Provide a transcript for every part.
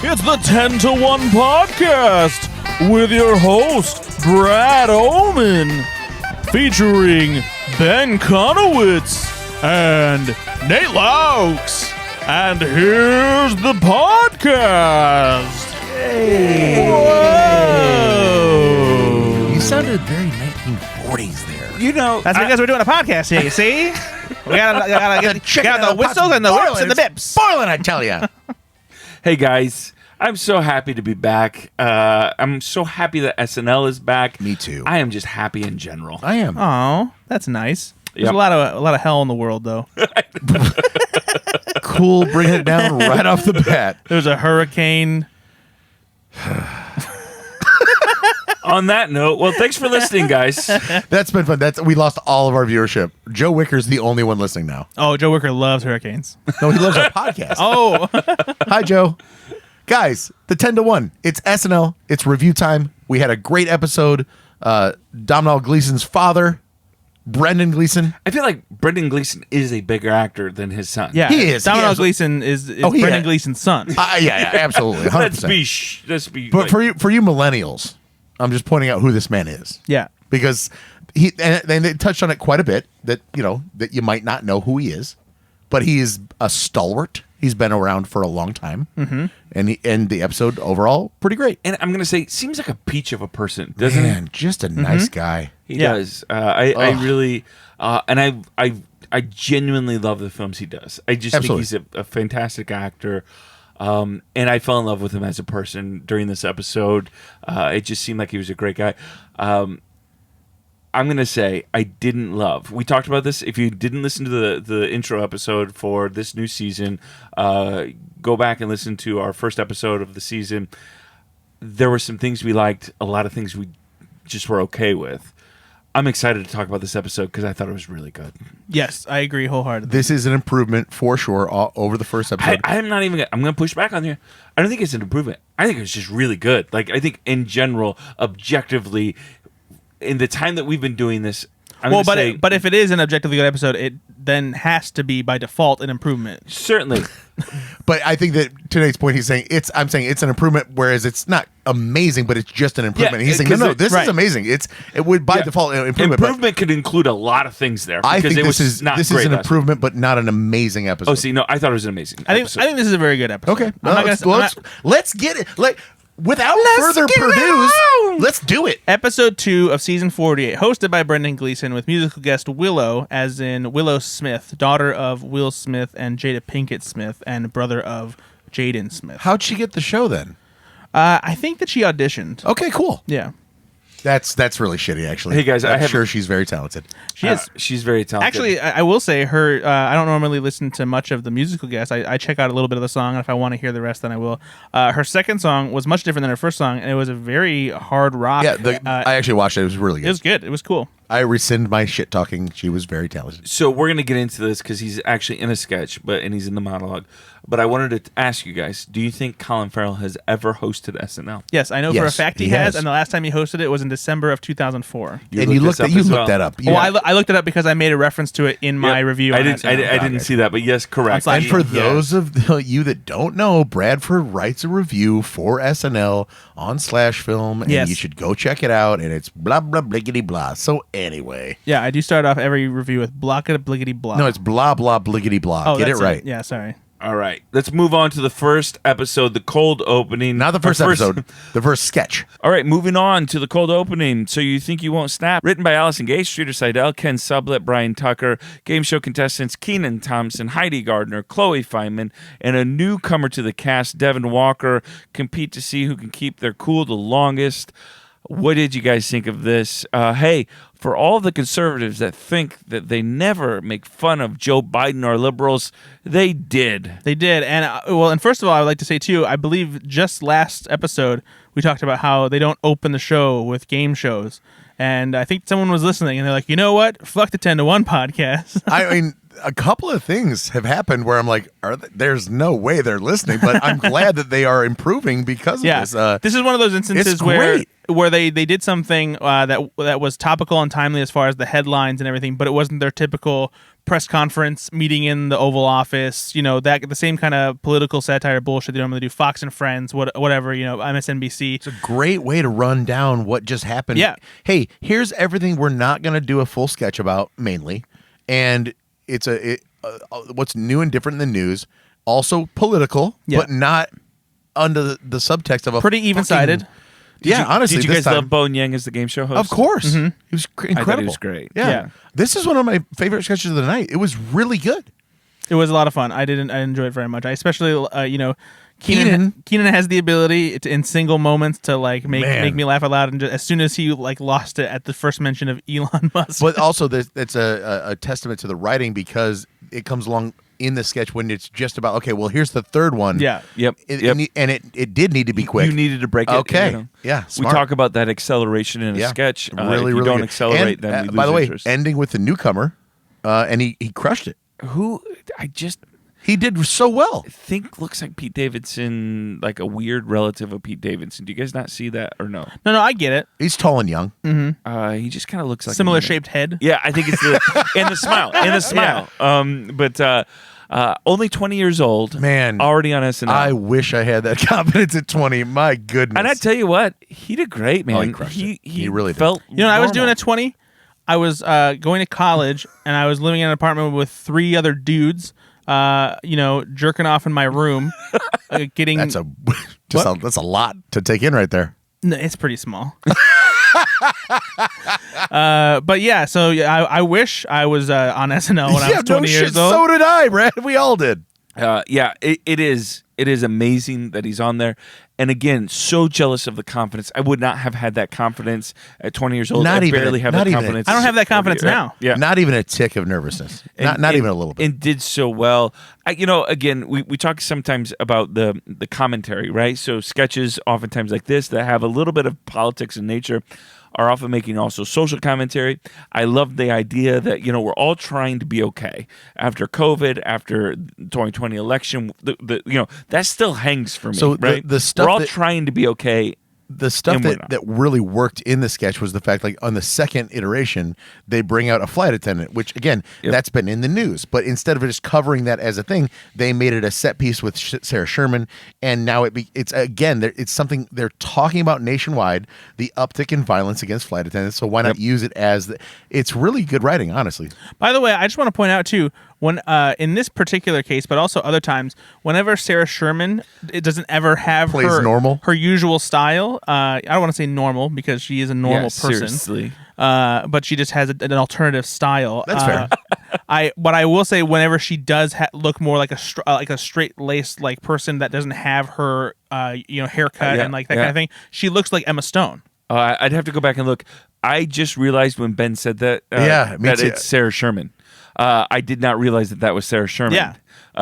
It's the 10 to 1 podcast with your host, Brad Oman, featuring Ben Konowitz and Nate Loucks. And here's the podcast. Hey. Whoa. You sounded very 1940s there. You know, That's because we're doing a podcast here, you see? We gotta got the whistles and the whips and the bips. Boiling, I tell you. hey guys, I'm so happy to be back. I'm so happy that SNL is back. Me too. I am just happy in general. I am. Oh, that's nice. There's Yep. a lot of hell in the world, though. Cool, bringing it down right off the bat. There's a hurricane. On that note, well, thanks for listening, guys. That's been fun. We lost all of our viewership. Joe Wicker's the only one listening now. Oh, Joe Wicker loves hurricanes. No, he loves our podcast. Oh, Hi, Joe. Guys, the 10 to 1. It's SNL. It's review time. We had a great episode. Domhnall Gleeson's father, Brendan Gleeson. I feel like Brendan Gleeson is a bigger actor than his son. yeah. He is. Domhnall He is. Gleeson is he Brendan is. Gleeson's son. Yeah, absolutely. 100%. Let's be. But like, for you millennials, I'm just pointing out who this man is. Yeah. Because he and they touched on it quite a bit that you might not know who he is, but he is a stalwart. He's been around for a long time, and the episode overall pretty great. and I'm gonna say, seems like a peach of a person, doesn't Man, just a nice guy. he? Yeah. Does. I really, and I genuinely love the films he does. I just Absolutely. think he's a fantastic actor. And I fell in love with him as a person during this episode. It just seemed like he was a great guy. I'm going to say I didn't love. We talked about this. If you didn't listen to the intro episode for this new season, go back and listen to our first episode of the season. There were some things we liked, a lot of things we just were okay with. I'm excited to talk about this episode because I thought it was really good. Yes, I agree wholeheartedly. This is an improvement for sure over the first episode. I'm not even. I'm going to push back on here. I don't think it's an improvement. I think it was just really good. Like I think in general, objectively, in the time that we've been doing this, but if it is an objectively good episode, it then has to be by default an improvement. certainly. But I think that to Nate's point, I'm saying it's an improvement, whereas it's not amazing, but it's just an improvement. Yeah, He's saying, 'cause no, this right. is amazing. It would by default an improvement. but Improvement could include a lot of things there. I because think it was this is not an great last week. improvement, but not an amazing episode. Oh, see, no, I thought it was an amazing. I think episode. this is a very good episode. Okay, I'm not gonna- let's get it. Without further get it produce, on! let's do it. Episode 2 of season 48, hosted by Brendan Gleeson, with musical guest Willow, as in Willow Smith, daughter of Will Smith and Jada Pinkett Smith, and brother of Jaden Smith. How'd she get the show then? I think that she auditioned. Okay, cool. Yeah, That's really shitty, actually. Hey, guys, I'm sure she's very talented. she is. She's very talented. Actually, I will say her. I don't normally listen to much of the musical guest. I check out a little bit of the song, and if I want to hear the rest, then I will. Her second song was much different than her first song, and it was a very hard rock. Yeah, I actually watched it. It was really it good. was good. It was cool. I rescind my shit talking. She was very talented. So we're gonna get into this because he's actually in a sketch, and he's in the monologue. But I wanted to ask you guys: do you think Colin Farrell has ever hosted SNL? Yes, I know for a Yes, fact he he has, has. and the last time he hosted it was in December of 2004. And you looked that up. Well, Yeah. I looked it up because I made a reference to it in my Yep. review. I on didn't. SNL. I didn't see that, but yes, correct. I'm And sorry. for those of you that don't know, Bradford writes a review for SNL on /film, and Yes. you should go check it out. And it's blah blah bliggity blah. So anyway, Yeah, I do start off every review with blockada bliggity blah. no, it's blah blah bliggity blah. oh, Get it that's right. Yeah, sorry. All right, let's move on to the first episode, the cold opening. Not the first episode, the first sketch. All right, moving on to the cold opening. So You Think You Won't Snap. Written by Allison Gay, Streeter Seidel, Ken Sublett, Brian Tucker. Game show contestants Keenan Thompson, Heidi Gardner, Chloe Feynman, and a newcomer to the cast, Devon Walker, compete to see who can keep their cool the longest. What did you guys think of this? Hey, for all the conservatives that think that they never make fun of Joe Biden or liberals, they did. They did, and and first of all, I would like to say too, I believe just last episode we talked about how they don't open the show with game shows, and I think someone was listening, and they're like, you know what? Fuck the 10 to 1 podcast. I mean, a couple of things have happened where I'm like, there's no way they're listening, but I'm glad that they are improving because of this. This is one of those instances it's where great. they did something that was topical and timely as far as the headlines and everything, but it wasn't their typical press conference meeting in the Oval Office. That the same kind of political satire bullshit they normally do. Fox and Friends, whatever. MSNBC. It's a great way to run down what just happened. Yeah. Hey, here's everything we're not going to do a full sketch about, mainly, and it's what's new and different in the news. Also political, but not under the subtext of a pretty even-sided. Honestly, did you guys love Bowen Yang as the game show host? Of course, he was incredible. I thought he was great. Yeah. This is one of my favorite sketches of the night. It was really good. It was a lot of fun. I enjoyed it very much. I especially, Keenan has the ability to, in single moments, to like make me laugh out loud. And just, as soon as he lost it at the first mention of Elon Musk, but also it's a testament to the writing because it comes along in the sketch when it's just about, okay, well, here's the third one. Yeah. Yep. And it did need to be quick. You needed to break it. Okay. Yeah. Smart. We talk about that acceleration in a sketch. Really, if you really don't good. accelerate, and, then we lose by the way, interest. ending with the newcomer, and he crushed it. He did so well. I think looks like Pete Davidson, like a weird relative of Pete Davidson. Do you guys not see that or no? No, I get it. He's tall and young. Mm-hmm. He just kind of looks like similar shaped head. Yeah, I think it's and the smile, but only 20 years old. Man, already on SNL. I wish I had that confidence at 20. My goodness. And I tell you what, he did great, man. He crushed it. He really felt did. I was doing at 20. I was going to college, and I was living in an apartment with 3 other dudes. Jerking off in my room, getting that's a lot to take in right there. No, it's pretty small. But yeah, so I wish I was on SNL when I was 20 years old. So did I, Brad. We all did. It is amazing that he's on there. And again, so jealous of the confidence. I would not have had that confidence at 20 years old. I barely have that confidence. I don't have that confidence now. Yeah. Not even a tick of nervousness. Not even a little bit. And did so well. Again, we talk sometimes about the commentary, right? So sketches oftentimes like this that have a little bit of politics in nature are often making also social commentary. I love the idea that, we're all trying to be okay. After COVID, after the 2020 election, that still hangs for me, so right? The stuff we're all trying to be okay. The stuff that really worked in the sketch was the fact, like on the second iteration, they bring out a flight attendant, which again, that's been in the news. But instead of just covering that as a thing, they made it a set piece with Sarah Sherman, and now it's something they're talking about nationwide, the uptick in violence against flight attendants. So why not use it as it's really good writing, honestly. By the way, I just want to point out too, when in this particular case, but also other times, whenever Sarah Sherman doesn't ever have her usual style. I don't want to say normal because she is a normal person. Seriously. But she just has an alternative style. That's fair. But I will say, whenever she does look more like a straight laced person that doesn't have her haircut and that kind of thing, she looks like Emma Stone. I'd have to go back and look. I just realized when Ben said that it's Sarah Sherman. I did not realize that was Sarah Sherman. Yeah.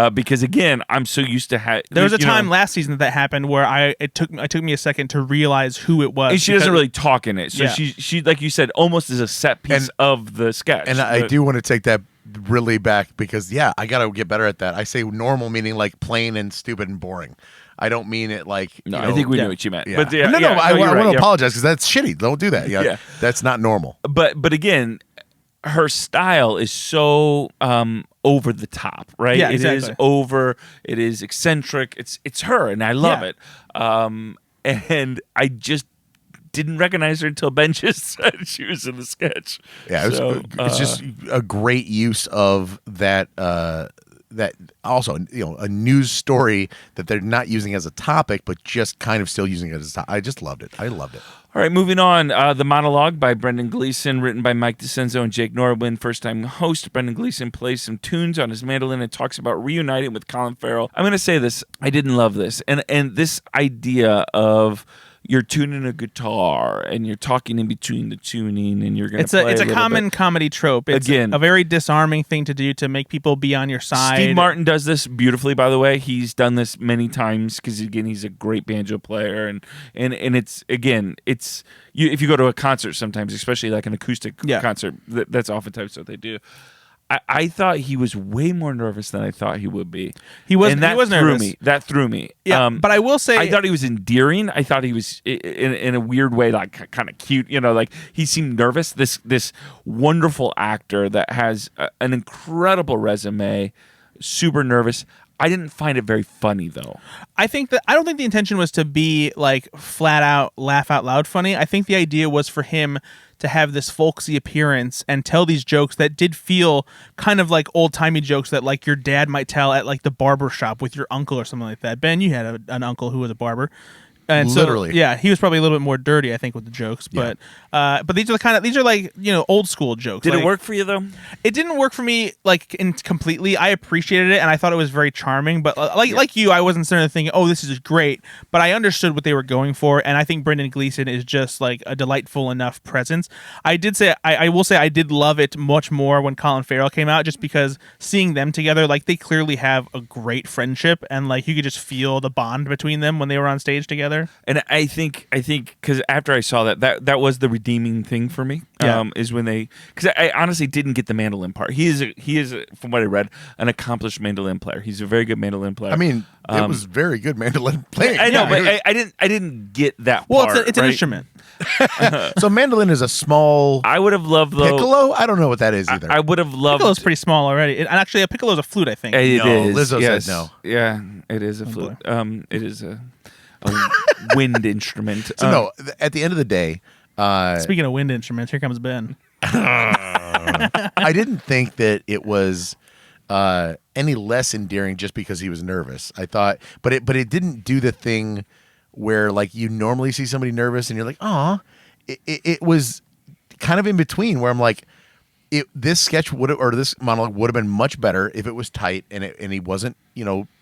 Because again, I'm so used to there was a time last season that happened where it took me a second to realize who it was. And she doesn't really talk in it, so she like you said, almost is a set piece of the sketch. And I do want to take that really back because I got to get better at that. I say normal meaning like plain and stupid and boring. I don't mean it like I think we knew what you meant. Yeah. But I want to apologize because that's shitty. Don't do that. Yeah, that's not normal. But again, her style is so over the top, right? Yeah, exactly. It is over. It is eccentric. It's her, and I love it. And I just didn't recognize her until Ben just said she was in the sketch. Yeah, it's just a great use of that. That also, a news story that they're not using as a topic, but just kind of still using it as a topic. I just loved it. I loved it. All right, moving on. The Monologue by Brendan Gleeson, written by Mike DeCenzo and Jake Norwin. First-time host, Brendan Gleeson plays some tunes on his mandolin and talks about reuniting with Colin Farrell. I'm going to say this. I didn't love this. And this idea of you're tuning a guitar and you're talking in between the tuning and you're going to play it's a common comedy trope. It's a very disarming thing to do to make people be on your side. Steve Martin does this beautifully, by the way. He's done this many times because, again, he's a great banjo player. And it's if you go to a concert sometimes, especially like an acoustic concert, that's oftentimes what they do. I thought he was way more nervous than I thought he would be. He was. And that He was threw nervous. me. That threw me. Yeah, but I will say, I thought he was endearing. I thought he was in a weird way, like kind of cute. Like he seemed nervous. This wonderful actor that has an incredible resume, super nervous. I didn't find it very funny though. I don't think the intention was to be like flat out laugh out loud funny. I think the idea was for him to have this folksy appearance and tell these jokes that did feel kind of like old timey jokes that like your dad might tell at like the barber shop with your uncle or something like that. Ben, you had an uncle who was a barber. And Literally. so, yeah, he was probably a little bit more dirty, I think, with the jokes. But these are like old school jokes. Did like, it work for you though? It didn't work for me completely. I appreciated it and I thought it was very charming. But like you, I wasn't sitting there thinking, "Oh, this is great." But I understood what they were going for, and I think Brendan Gleeson is just like a delightful enough presence. I did say I will say I did love it much more when Colin Farrell came out, just because seeing them together, like they clearly have a great friendship, and like you could just feel the bond between them when they were on stage together. And I think because after I saw that was the redeeming thing for me. Is when because I honestly didn't get the mandolin part. He is from what I read an accomplished mandolin player. He's a very good mandolin player. I mean, it was very good mandolin playing. I know, but I didn't get that. Well, part, it's an right? instrument. So mandolin is a small I would have loved though. piccolo. I don't know what that is either. I would have loved. Piccolo's pretty small already. And actually, a piccolo is a flute, I think. It No, is. Lizzo yes. said no. Yeah, it is a flute. It is a wind instrument. So no, at the end of the day, Speaking of wind instruments, here comes Ben. I didn't think that it was any less endearing just because he was nervous. I thought, but it didn't do the thing where like you normally see somebody nervous and you're like, "Aw." It was kind of in between where I'm like, this sketch this monologue would have been much better if it was tight and he wasn't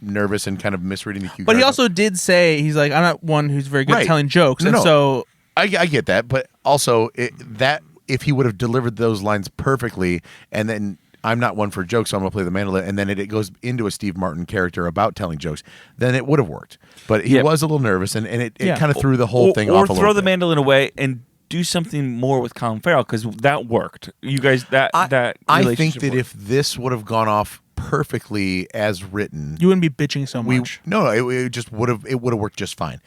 nervous and kind of misreading the cue. But he also did say, he's like, I'm not one who's very good at Right. telling jokes. No, and no. so I get that, but also that if he would have delivered those lines perfectly, and then I'm not one for jokes, so I'm gonna play the mandolin, and then it goes into a Steve Martin character about telling jokes, then it would have worked. But he was a little nervous, and it kind of threw the whole thing off a little Or throw the bit. mandolin away and do something more with Colin Farrell because that worked. You guys, that I think relationship that worked. if this would have gone off perfectly as written, you wouldn't be bitching so much. it just would have worked just fine.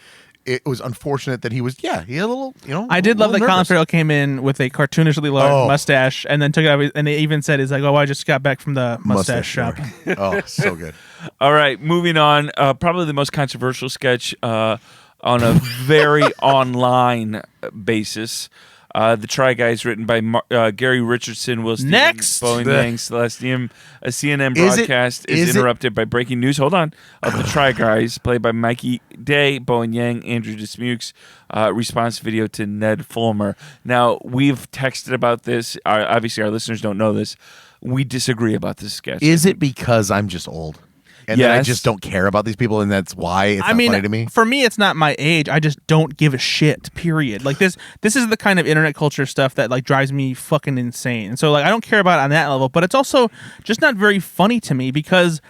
It was unfortunate that he had a little, I did love that Colin nervous. Farrell came in with a cartoonishly large mustache and then took it out, and they even said, he's like, "Oh, I just got back from the mustache shop." Oh, so good. All right, moving on. Probably the most controversial sketch on a very online basis. The Try Guys, written by Gary Richardson, Will Stevens, Next! Bowen Yang, Celestium. A CNN Is it- broadcast is is it- interrupted by breaking news. Hold on. Of the Try Guys, played by Mikey Day, Bowen Yang, Andrew Dismukes. Response video to Ned Fulmer. Now, we've texted about this. Obviously, our listeners don't know this. We disagree about this sketch. Is it because I'm just old? And then I Yes. just don't care about these people, and that's why it's not funny to me? For me, it's not my age. I just don't give a shit, period. Like this is the kind of internet culture stuff that like drives me fucking insane. And so like I don't care about it on that level, but it's also just not very funny to me because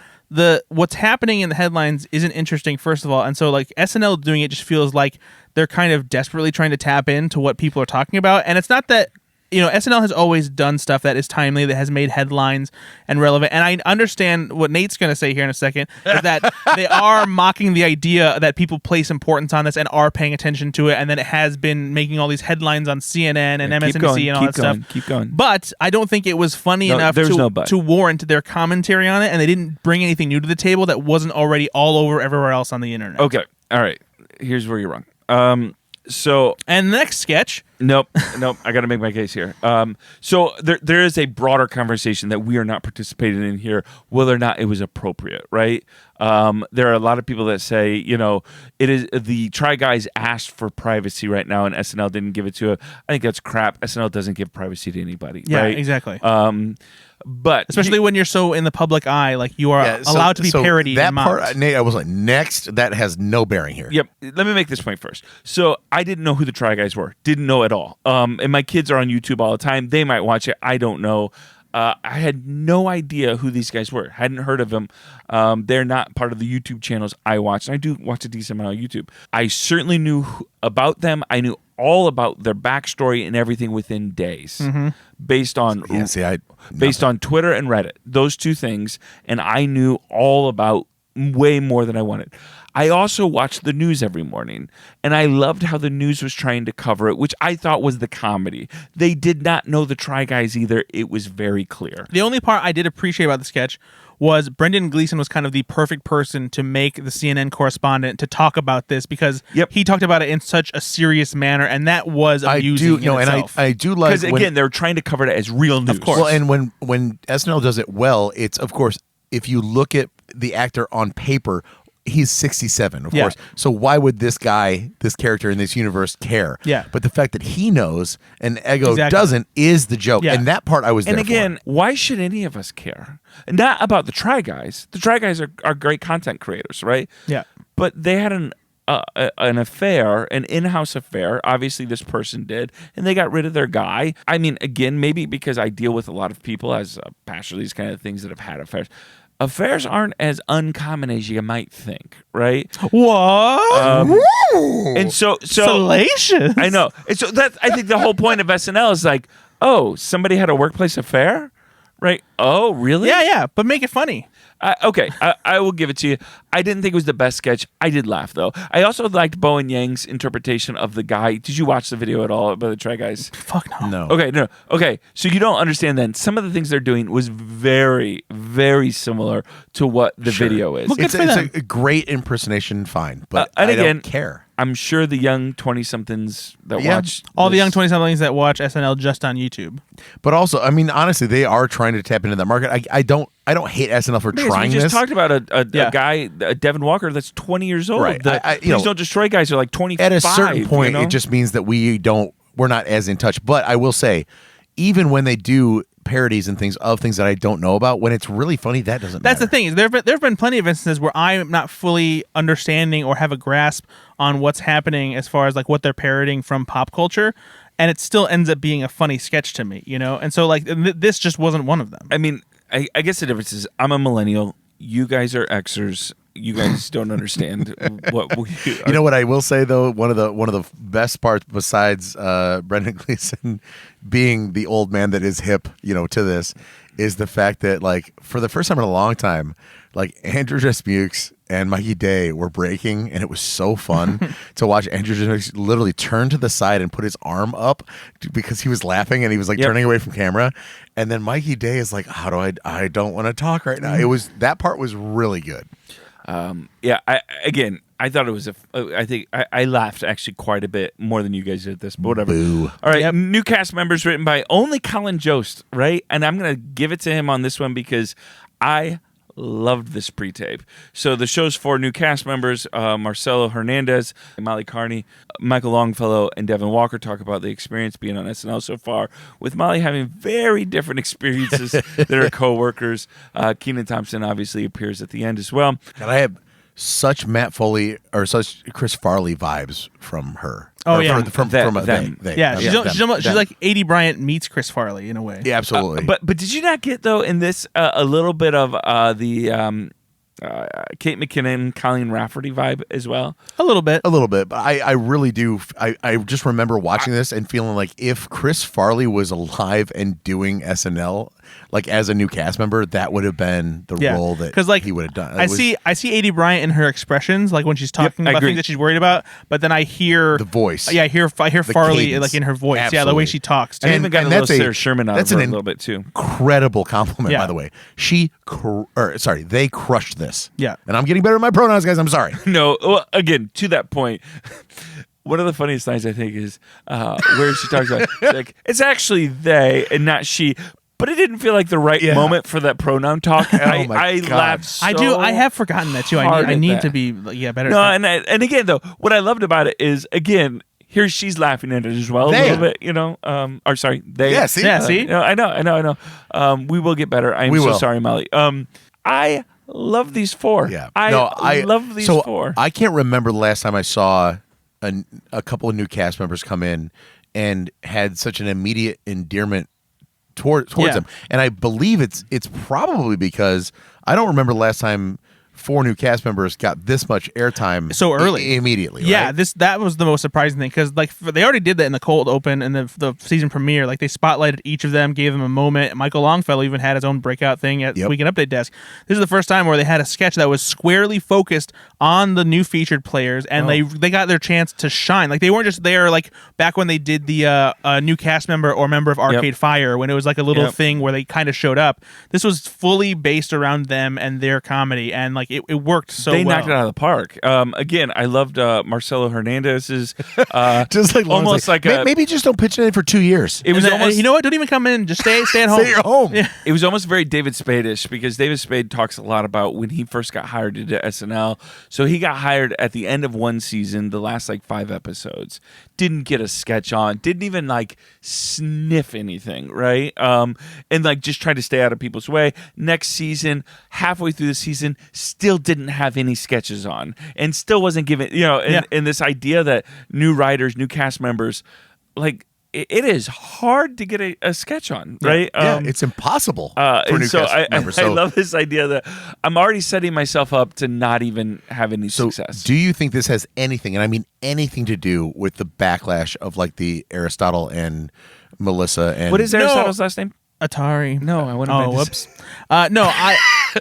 what's happening in the headlines isn't interesting, first of all. And so like SNL doing it just feels like they're kind of desperately trying to tap into what people are talking about. And it's not that SNL has always done stuff that is timely, that has made headlines and relevant. And I understand what Nate's going to say here in a second, is that they are mocking the idea that people place importance on this and are paying attention to it, and that it has been making all these headlines on CNN and MSNBC and all that stuff. Keep going. But I don't think it was funny enough to warrant their commentary on it, and they didn't bring anything new to the table that wasn't already all over everywhere else on the internet. Okay. All right. Here's where you're wrong. So and the next sketch. Nope. I got to make my case here. So there is a broader conversation that we are not participating in here, whether or not it was appropriate, right? There are a lot of people that say, it is the Try Guys asked for privacy right now, and SNL didn't give it to it. I think that's crap. SNL doesn't give privacy to anybody. Yeah, right? exactly. But especially when you're so in the public eye, like you are allowed to be parodied. That and mocked. part, Nate, I was like, next, that has no bearing here. Yep. Let me make this point first. So I didn't know who the Try Guys were. Didn't know at all. And my kids are on YouTube all the time. They might watch it. I don't know. I had no idea who these guys were. Hadn't heard of them. They're not part of the YouTube channels I watch. And I do watch a decent amount of YouTube. I certainly knew about them. I knew all about their backstory and everything within days, based on based on Twitter and Reddit. Those two things, and I knew all about way more than I wanted. I also watched the news every morning, and I loved how the news was trying to cover it, which I thought was the comedy. They did not know the Try Guys either. It was very clear. The only part I did appreciate about the sketch was Brendan Gleeson was kind of the perfect person to make the CNN correspondent to talk about this, because he talked about it in such a serious manner, and that was amusing in itself. I do like, because again, they're trying to cover it as real news. Of course. Well, and when SNL does it well, it's, of course, if you look at the actor on paper, he's 67, of course. So why would this character in this universe care? Yeah. But the fact that he knows and Ego doesn't is the joke. Yeah. And that part I was there And again, for. why should any of us care? Not about the Try Guys. The Try Guys are great content creators, right? Yeah. But they had an affair, an in-house affair. Obviously, this person did, and they got rid of their guy. I mean, again, maybe because I deal with a lot of people as a pastor, these kind of things that have had affairs. Affairs aren't as uncommon as you might think, right? What? And so Salacious. I know. And so I think the whole point of SNL is like, oh, somebody had a workplace affair, right? Oh, really? Yeah, but make it funny. Okay, I will give it to you. I didn't think it was the best sketch. I did laugh, though. I also liked Bowen Yang's interpretation of the guy. Did you watch the video at all about the Try Guys? Fuck no. No. Okay, no. Okay, so you don't understand then. Some of the things they're doing was very, very similar to what the video is. Well, good It's for them. a great impersonation, fine. But and I again, don't care. I'm sure the young 20-somethings that watch All the this- young 20-somethings that watch SNL just on YouTube. But also, I mean, honestly, they are trying to tap into that market. I don't hate SNL for Because trying we just this. talked about a guy, Devon Walker, that's 20 years old. Right. The Please Don't Destroy guys are like 25. At a certain point, you know? it just means that we're not as in touch. But I will say, even when they do parodies and things that I don't know about, when it's really funny, that doesn't That's matter. the thing. Is there have been plenty of instances where I'm not fully understanding or have a grasp on what's happening as far as like what they're parodying from pop culture, and it still ends up being a funny sketch to me, you know? And so like this just wasn't one of them. I mean, I guess the difference is I'm a millennial. You guys are Xers. You guys don't understand what we are. You know what I will say though, one of the best parts besides Brendan Gleeson being the old man that is hip, to this, is the fact that like for the first time in a long time, like Andrew Jesmukes and Mikey Day were breaking, and it was so fun to watch Andrew Jesmukes literally turn to the side and put his arm up because he was laughing and he was like turning away from camera, and then Mikey Day is like, "How do I don't want to talk right now." That part was really good. I thought it was I think I laughed actually quite a bit more than you guys did this, but whatever. Boo. All right, new cast members written by only Colin Jost, right? And I'm gonna give it to him on this one because I loved this pre-tape. So the show's 4 new cast members: Marcello Hernandez, Molly Kearney, Michael Longfellow, and Devon Walker talk about the experience being on SNL so far, with Molly having very different experiences than her co-workers. Kenan Thompson obviously appears at the end as well. And I have such Matt Foley or such Chris Farley vibes from her. Oh, Or yeah. from Them. they. Yeah, Them. she's like A.D. Bryant meets Chris Farley in a way. Yeah, absolutely. But did you not get though in this a little bit of the Kate McKinnon, Colleen Rafferty vibe as well? A little bit. But I really do. I just remember watching this and feeling like if Chris Farley was alive and doing SNL, like as a new cast member, that would have been the role that he would have done. I see A.D. Bryant in her expressions, like when she's talking about things that she's worried about. But then I hear the voice. Yeah, I hear Farley cadence. like in her voice. Absolutely. Yeah, the way she talks. I even got a little that's Sarah Sherman out of her a little bit too. Incredible compliment, Yeah. by the way. They crushed this. Yeah. And I'm getting better at my pronouns, guys. I'm sorry. No, well, again, to that point, one of the funniest lines I think is where she talks about like it's actually they and not she. But it didn't feel like the right moment for that pronoun talk. And I laughed so I have forgotten that too. I need to be better. No, and again though, what I loved about it is again, here she's laughing at it as well a little bit, or sorry, they. Yeah, see? See? I know. We will get better. I'm so sorry, Molly. I love these 4. Yeah. I love these 4. I can't remember the last time I saw a couple of new cast members come in and had such an immediate endearment towards them. And I believe it's probably because I don't remember the last time 4 new cast members got this much airtime So early. immediately. Yeah, right? that was the most surprising thing because like they already did that in the cold open and the season premiere. Like they spotlighted each of them, gave them a moment. Michael Longfellow even had his own breakout thing at Weekend Update Desk. This is the first time where they had a sketch that was squarely focused on the new featured players, and they got their chance to shine. Like they weren't just there like back when they did the new cast member or member of Arcade Fire when it was like a little thing where they kind of showed up. This was fully based around them and their comedy, and like it worked so They well. knocked it out of the park. Again, I loved Marcello Hernandez's. Just like almost like a. maybe just don't pitch it in for 2 years. It was And then, almost. you know what? Don't even come in. Just stay at home. Stay at home. Yeah. It was almost very David Spade-ish because David Spade talks a lot about when he first got hired to do SNL. So he got hired at the end of one season, the last like 5 episodes. Didn't get a sketch on. Didn't even like sniff anything, right? And like just tried to stay out of people's way. Next season, halfway through the season, still didn't have any sketches on, and still wasn't given. And this idea that new writers, new cast members, like. It is hard to get a sketch on, right? It's impossible for new so cast members. I love this idea that I'm already setting myself up to not even have any So success. do you think this has anything, and I mean anything, to do with the backlash of like the Aristotle and Melissa and What is Aristotle's last name? Atari. No, I want to. Oh, whoops. No,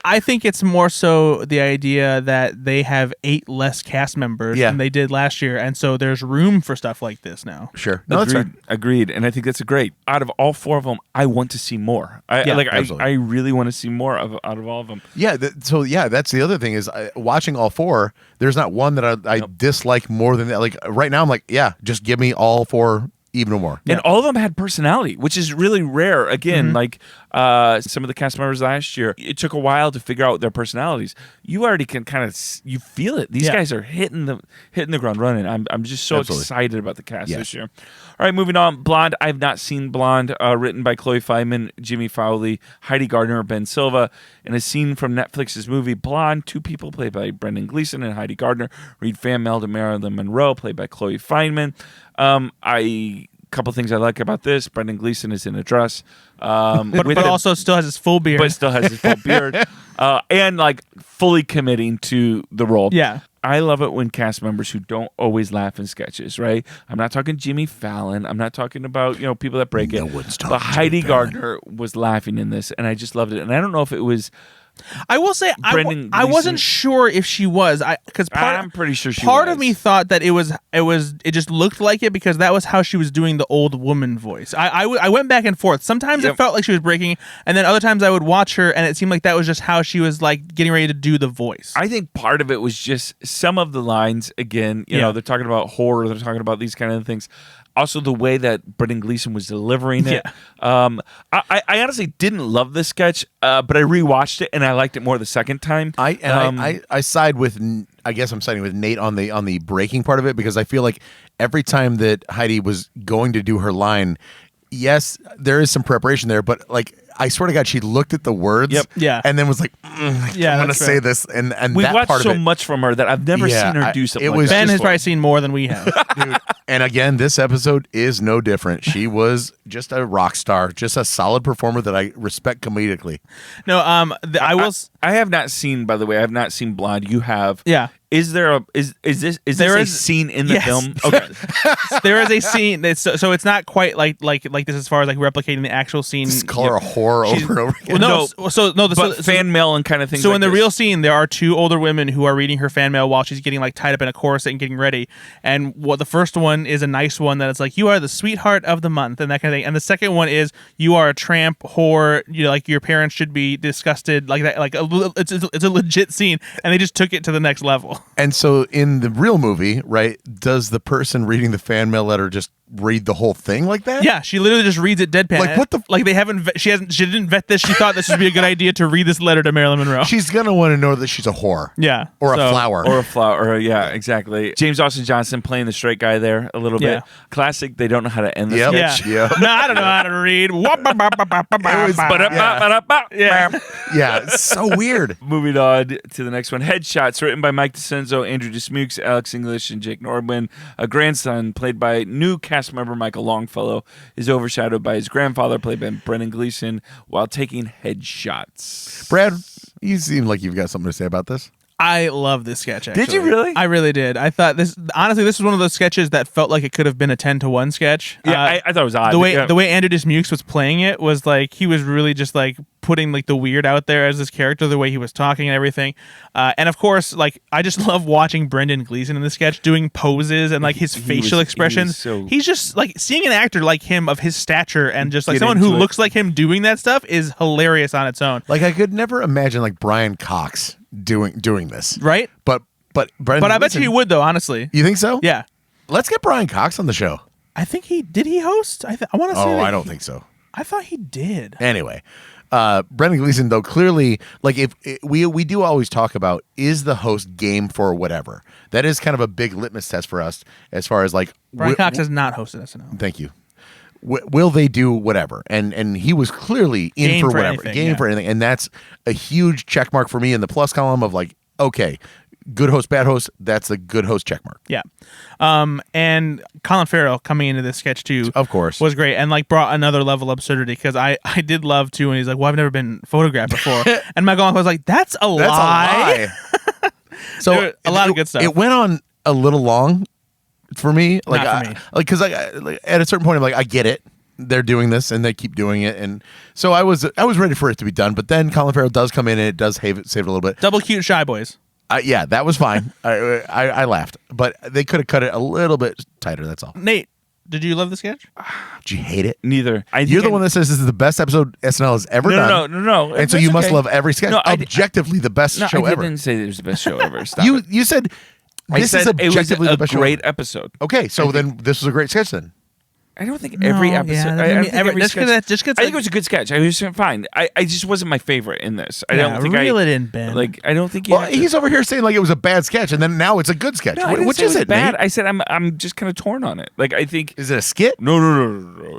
I think it's more so the idea that they have 8 less cast members than they did last year, and so there's room for stuff like this now. Sure. No, that's right. Agreed. And I think that's great. Out of all 4 of them, I want to see more. Absolutely. I really want to see more out of all of them. Yeah. That's the other thing is watching all 4. There's not one that I dislike more than that. Like right now, I'm like, just give me all 4. Even more. And all of them had personality, which is really rare. Again, like some of the cast members last year, it took a while to figure out their personalities. You already can kind of you feel it. These guys are hitting the ground running. I'm just so excited about the cast this year. All right, moving on. Blonde. I've not seen Blonde. Written by Chloe Feynman, Jimmy Fowley, Heidi Gardner, Ben Silva. In a scene from Netflix's movie Blonde, 2 people played by Brendan Gleeson and Heidi Gardner read fan mail to Marilyn Monroe, played by Chloe Feynman. Couple things I like about this: Brendan Gleeson is in a dress, but also still has his full beard. but still has his full beard, and like fully committing to the role. Yeah. I love it when cast members who don't always laugh in sketches, right? I'm not talking Jimmy Fallon. I'm not talking about people that break it. one's talking But Heidi Jimmy Fallon. Gardner was laughing in this, and I just loved it. And I don't know if it was. I will say I Gleeson. wasn't sure if she was because I'm pretty sure she part was. of me thought that it just looked like it because that was how she was doing the old woman voice. I went back and forth. Sometimes it felt like she was breaking, and then other times I would watch her and it seemed like that was just how she was like getting ready to do the voice. I think part of it was just some of the lines. Again, they're talking about horror. They're talking about these kind of things. Also, the way that Brendan Gleeson was delivering it. I honestly didn't love this sketch, but I rewatched it and I liked it more the second time. I side with. I guess I'm siding with Nate on the breaking part of it because I feel like every time that Heidi was going to do her line, yes, there is some preparation there, but like I swear to God, she looked at the words, and then was like, I'm gonna say this, and We've that watched part so of it, much from her that I've never seen her do something. Like Ben that. has probably seen more than we have. dude. And again, this episode is no different. She was just a rock star, just a solid performer that I respect comedically. No, I have not seen. By the way, I have not seen Blonde. You have. Yeah. Is there this a scene in the film? Okay. There is a scene. So it's not quite like this as far as like replicating the actual scene. Just call her a whore over and over again. But fan mail and kind of things. So like in the this. real scene, there are 2 older women who are reading her fan mail while she's getting like tied up in a corset and getting ready. And the first one is a nice one that it's like, you are the sweetheart of the month and that kind of thing. And the second one is, you are a tramp whore. Like your parents should be disgusted. Like that. Like it's a legit scene, and they just took it to the next level. And so in the real movie, right, does the person reading the fan mail letter just read the whole thing like that? Yeah, she literally just reads it deadpan. Like, what the like they haven't she didn't vet this. She thought this would be a good idea to read this letter to Marilyn Monroe. She's gonna want to know that she's a whore. Yeah. Or a flower. Or a flower. Yeah, exactly. James Austin Johnson playing the straight guy there a little bit. Classic. They don't know how to end the sketch. Yeah. No, I don't know how to read. Yeah, it's so weird. Moving on to the next one. Headshots, written by Mike DeCenzo, Andrew Dismukes, Alex English, and Jake Nordwin. A grandson, played by new cast member Michael Longfellow, is overshadowed by his grandfather, played by Brendan Gleeson, while taking headshots. Brad, You seem like you've got something to say about this. I love this sketch, actually. Did you really? I really did. I thought this was one of those sketches that felt like it could have been a 10-1 sketch. Yeah, I thought it was odd. The way Andrew Dismukes was playing it was like he was really just like putting like the weird out there as this character, the way he was talking and everything. And of course, like I just love watching Brendan Gleeson in the sketch doing poses and like his facial expressions. He's just like seeing an actor like him of his stature and just like someone who looks like him doing that stuff is hilarious on its own. Like I could never imagine like Brian Cox doing this. Right? But I bet you he would though, honestly. You think so? Yeah. Let's get Brian Cox on the show. I think did he host? I want to say. Oh, I don't think so. I thought he did. Anyway, Brendan Gleeson though clearly like if we do always talk about is the host game for whatever. That is kind of a big litmus test for us as far as like Brian Cox has not hosted SNL. Thank you. Will they do whatever? And he was clearly in Game for for whatever. anything, Game yeah. for anything. And that's a huge check mark for me in the plus column of like, okay, good host, bad host, that's a good host check mark. Yeah. And Colin Farrell coming into this sketch too, Of course. was great and like brought another level of absurdity because I did love too when he's like, well, I've never been photographed before. And Michael was like, that's a lie. So a lot of good stuff. It went on a little long for me. Like, Not for me. Because at a certain point, I'm like, I get it. They're doing this and they keep doing it. And so I was ready for it to be done. But then Colin Farrell does come in and it does save it a little bit. Double cute shy boys. Yeah, that was fine. I laughed. But they could have cut it a little bit tighter. That's all. Nate, did you love the sketch? Did you hate it? Neither. You're the one that says this is the best episode SNL has ever done. No. And so you must love every sketch. No, Objectively, the best show I ever. didn't say it was the best show ever. Stop You it. said I this said is objectively it was the best a great show ever. episode. Okay, so then this was a great sketch then. I don't think every episode. Yeah, I don't think every just sketch- because I think it was a good sketch. I was fine. I just wasn't my favorite in this. I don't think reel it in, Ben. Like I don't think you. Well, he's over here saying like it was a bad sketch, and then now it's a good sketch. No, I didn't Which say is it was it, bad? Nate? I said I'm just kind of torn on it. Like I think Is it a skit? no.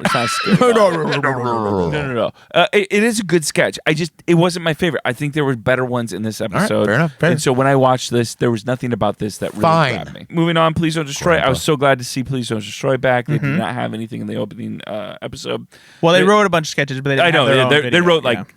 It's not scary. No. It is a good sketch. It wasn't my favorite. I think there were better ones in this episode. fair enough, fair. And so when I watched this, there was nothing about this that really Fine. grabbed me. Moving on, Please Don't Destroy. Grandpa. I was so glad to see Please Don't Destroy back. They did not have anything in the opening episode. Well, they wrote a bunch of sketches, but they didn't I know have their own they video, wrote yeah. like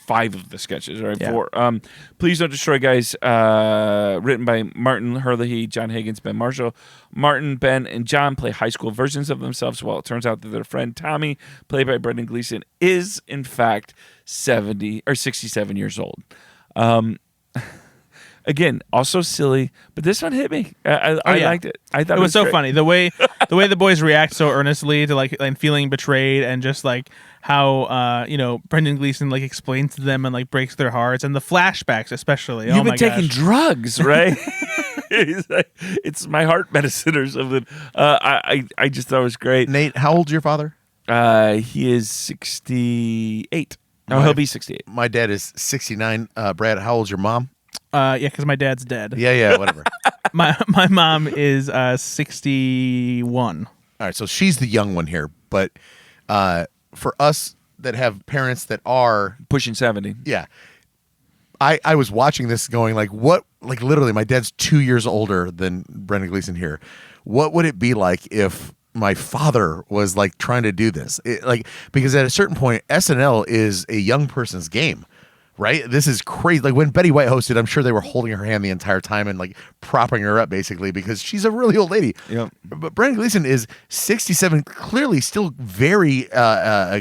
5 of the sketches, right? Yeah. 4. Please Don't Destroy, guys. Written by Martin Herlihy, John Higgins, Ben Marshall. Martin, Ben, and John play high school versions of themselves. Well, it turns out that their friend Tommy, played by Brendan Gleeson, is in fact 70 or 67 years old. Again, also silly, but this one hit me. I liked it. I thought It was so great. funny the way the boys react so earnestly to like and feeling betrayed and just like how Brendan Gleeson like explains to them and like breaks their hearts and the flashbacks especially. You've oh been my taking gosh. drugs, right? He's like, it's my heart medicine or something. I just thought it was great. Nate, how old's your father? He is 68. No, he'll be 68. My dad is 69. Brad, how old's your mom? Yeah, because my dad's dead. Yeah, whatever. My mom is 61. All right, so she's the young one here, but for us that have parents that are, Pushing 70. yeah, I was watching this going like, what? Like literally, my dad's 2 years older than Brendan Gleeson here. What would it be like if my father was like trying to do this? Because at a certain point, SNL is a young person's game. Right? This is crazy. Like when Betty White hosted, I'm sure they were holding her hand the entire time and like propping her up basically because she's a really old lady. Yep. But Brendan Gleeson is 67, clearly still very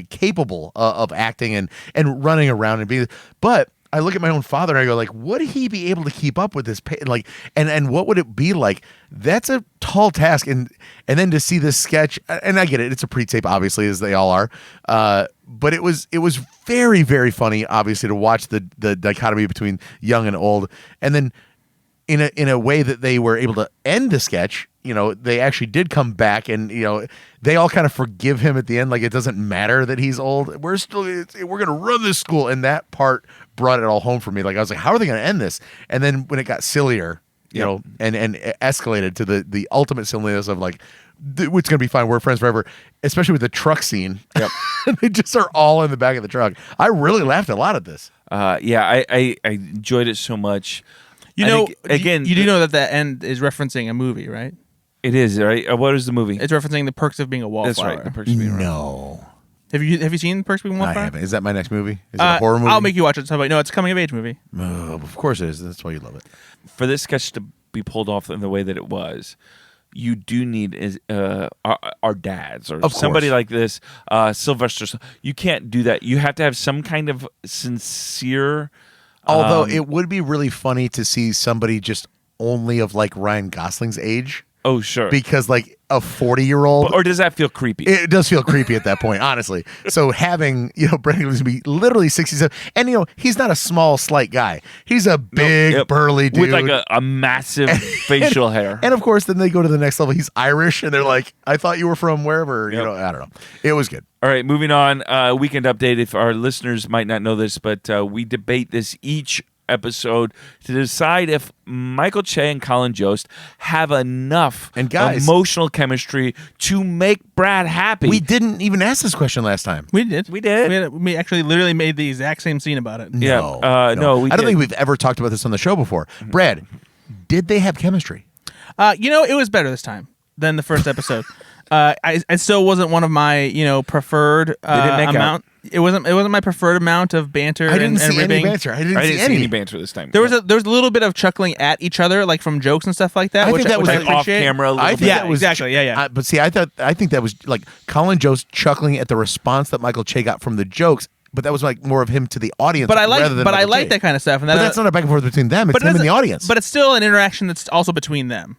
capable of acting and running around and being. But I look at my own father and I go like, would he be able to keep up with this? Like, and what would it be like? That's a tall task. And then to see this sketch, and I get it, it's a pre-tape, obviously, as they all are. But it was very, very funny, obviously, to watch the dichotomy between young and old, and then in a way that they were able to end the sketch. They actually did come back, and they all kind of forgive him at the end. Like it doesn't matter that he's old. We're gonna run this school, and that part brought it all home for me. Like I was like, how are they gonna end this? And then when it got sillier, and escalated to the ultimate silliness of like, it's gonna be fine. We're friends forever. Especially with the truck scene. Yep. They just are all in the back of the truck. I really laughed a lot at this. I enjoyed it so much. Again, you do know that the end is referencing a movie, right? It is, right? What is the movie? It's referencing The Perks of Being a Wallflower. That's right. The Perks of Being a No. Have you seen Perks of Being a I Wallflower? haven't. Is that my next movie? Is it a horror movie? I'll make you watch it. No, it's a coming of age movie. Of course it is. That's why you love it. For this sketch to be pulled off in the way that it was, you do need our dads or Of somebody course. like this, Sylvester. You can't do that. You have to have some kind of sincere. Although it would be really funny to see somebody just only of like Ryan Gosling's age, Oh, sure. because like a 40-year-old. Or does that feel creepy? It does feel creepy at that point, honestly. So having, Brendan Gleeson be literally 67, and he's not a small, slight guy. He's a big, Yep. burly dude with like a massive facial hair. And of course, then they go to the next level. He's Irish, and they're like, "I thought you were from wherever." Yep. I don't know. It was good. All right, moving on. Weekend update. If our listeners might not know this, but we debate this each episode to decide if Michael Che and Colin Jost have enough And guys- emotional chemistry to make Brad happy. We didn't even ask this question last time. We did. We did. We actually literally made the exact same scene about it. Yeah. No, we I don't did. think we've ever talked about this on the show before. Brad, did they have chemistry? It was better this time than the first episode. I still wasn't one of my preferred didn't make amount. It wasn't my preferred amount of banter. I didn't and see any ribbing. banter. I didn't I see didn't see any any banter this time. There was a little bit of chuckling at each other, like from jokes and stuff like that. I which think that was which I like off appreciate. camera. A little I bit. think Yeah, that was exactly. Yeah. But see, I think that was like Colin Jost chuckling at the response that Michael Che got from the jokes, but that was like more of him to the audience. But I rather than like Michael Che. that kind of stuff. And But that's not a back and forth between them. It's him and the audience. But it's still an interaction that's also between them.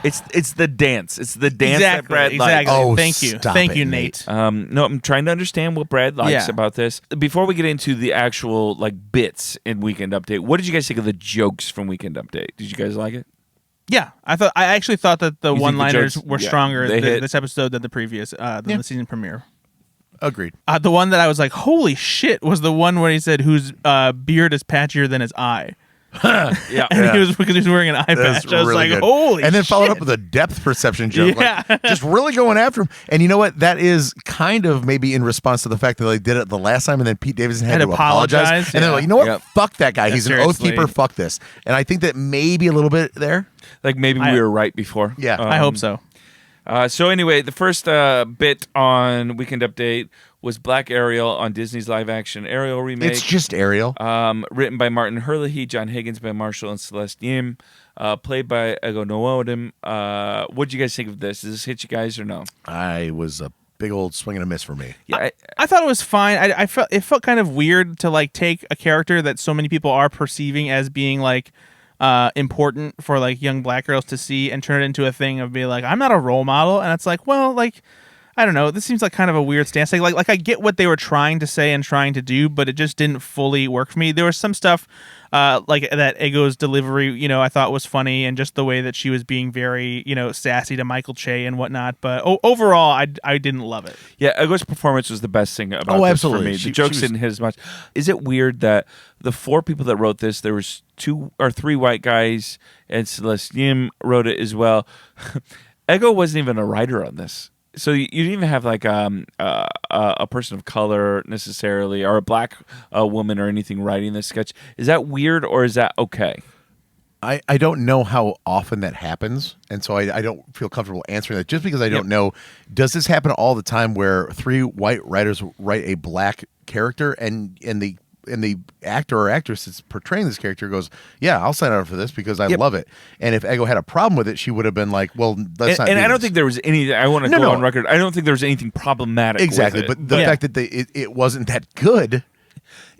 It's the dance. It's the dance that Brad likes. Exactly. Oh, Thank you. stop Thank it, you, Nate. Nate. No, I'm trying to understand what Brad likes Yeah. about this. Before we get into the actual bits in Weekend Update, what did you guys think of the jokes from Weekend Update? Did you guys like it? Yeah, I actually thought that the think the one-liners jokes- were yeah, stronger they hit. this episode than the previous, than the season premiere. Agreed. The one that I was like, "Holy shit!" was the one where he said, "Whose beard is patchier than his eye." Yeah. And he was because he was wearing an eye That's patch. I was really like, good. "Holy!" And then followed shit. up with a depth perception joke. Yeah. Like, just really going after him. And you know what? That is kind of maybe in response to the fact that they did it the last time, and then Pete Davidson had to apologize. And they're yeah. like, you know what? Yep. Fuck that guy. He's an oath seriously. keeper. Fuck this. And I think that maybe a little bit there. Like maybe we were right before. Yeah. I hope so. So anyway, the first bit on Weekend Update was Black Ariel on Disney's live-action Ariel remake. It's just Ariel. Written by Martin Herlihy, John Higgins by Marshall and Celeste Yim, played by Ego Nwodim. What did you guys think of this? Does this hit you guys or no? I was a big old swing and a miss for me. Yeah, I thought it was fine. I felt it felt kind of weird to take a character that so many people are perceiving as being important for young black girls to see and turn it into a thing of being like, I'm not a role model, and it's like, well, I don't know. This seems like kind of a weird stance. Like I get what they were trying to say and trying to do, but it just didn't fully work for me. There was some stuff like that Ego's delivery, I thought was funny, and just the way that she was being very, sassy to Michael Che and whatnot. But overall, I didn't love it. Yeah, Ego's performance was the best thing about Oh, this absolutely. for me. She The jokes was- didn't hit as much. Is it weird that the 4 people that wrote this, there was 2 or 3 white guys, and Celeste Yim wrote it as well. Ego wasn't even a writer on this. So you didn't even have a person of color necessarily, or a black woman or anything writing this sketch. Is that weird or is that okay? I don't know how often that happens, and so I don't feel comfortable answering that just because I don't know. Does this happen all the time where 3 white writers write a black character and the actor or actress that's portraying this character goes, yeah, I'll sign up for this because I love it. And if Ego had a problem with it, she would have been like, well, let's not. And do I don't this. think there was any. I want to go on record. I don't think there was anything problematic. Exactly, with it. but the fact that it wasn't that good.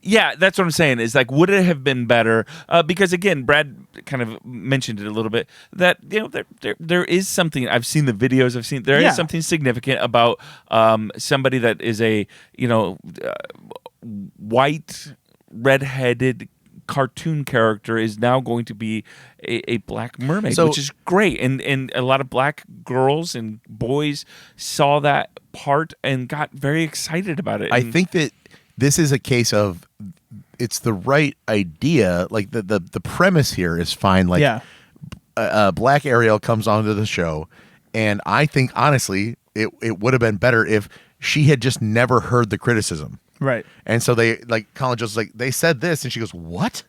Yeah, that's what I'm saying. Is would it have been better? Because again, Brad kind of mentioned it a little bit that there is something. I've seen the videos. There is something significant about somebody that is a white redheaded cartoon character is now going to be a black mermaid, which is great. And a lot of black girls and boys saw that part and got very excited about it. I think that this is a case of it's the right idea. Like the premise here is fine. Black Ariel comes onto the show, and I think honestly it would have been better if she had just never heard the criticism. Right. And so they Colin Jost they said this, and she goes, what?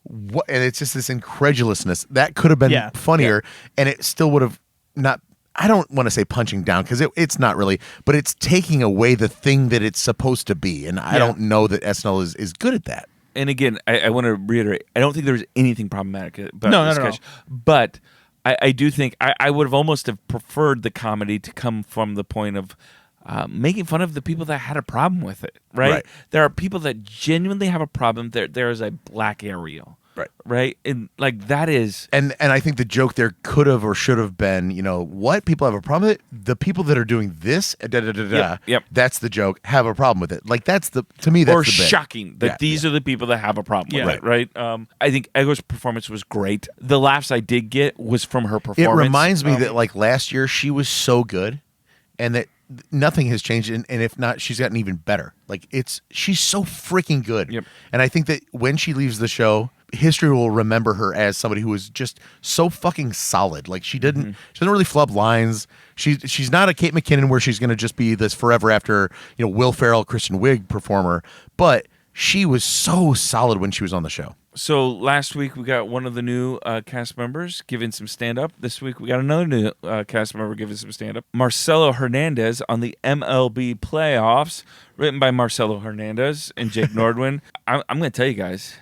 And it's just this incredulousness that could have been funnier, and it still would have not. I don't want to say punching down because it's not really, but it's taking away the thing that it's supposed to be. And I don't know that SNL is good at that. And again, I want to reiterate, I don't think there's anything problematic about No, this no, no. sketch. But I do think I would have almost have preferred the comedy to come from the point of making fun of the people that had a problem with it, right? There are people that genuinely have a problem. There is a black Ariel. Right, and like that is, and I think the joke there could have or should have been, what people have a problem with it. The people that are doing this, Yep. That's the joke. Have a problem with it. Like to me, that's or the bit. shocking that these are the people that have a problem with it. Right. I think Ego's performance was great. The laughs I did get was from her performance. It reminds me that like last year she was so good, and that nothing has changed, and if not, she's gotten even better. Like she's so freaking good. Yep. And I think that when she leaves the show, history will remember her as somebody who was just so fucking solid. Like she doesn't really flub lines. She's not a Kate McKinnon where she's going to just be this forever after Will Ferrell, Kristen Wiig performer, but she was so solid when she was on the show. So last week we got one of the new cast members giving some stand-up. This week we got another new cast member giving some stand-up. Marcello Hernandez on the MLB playoffs, written by Marcello Hernandez and Jake Nordwin. I'm going to tell you guys,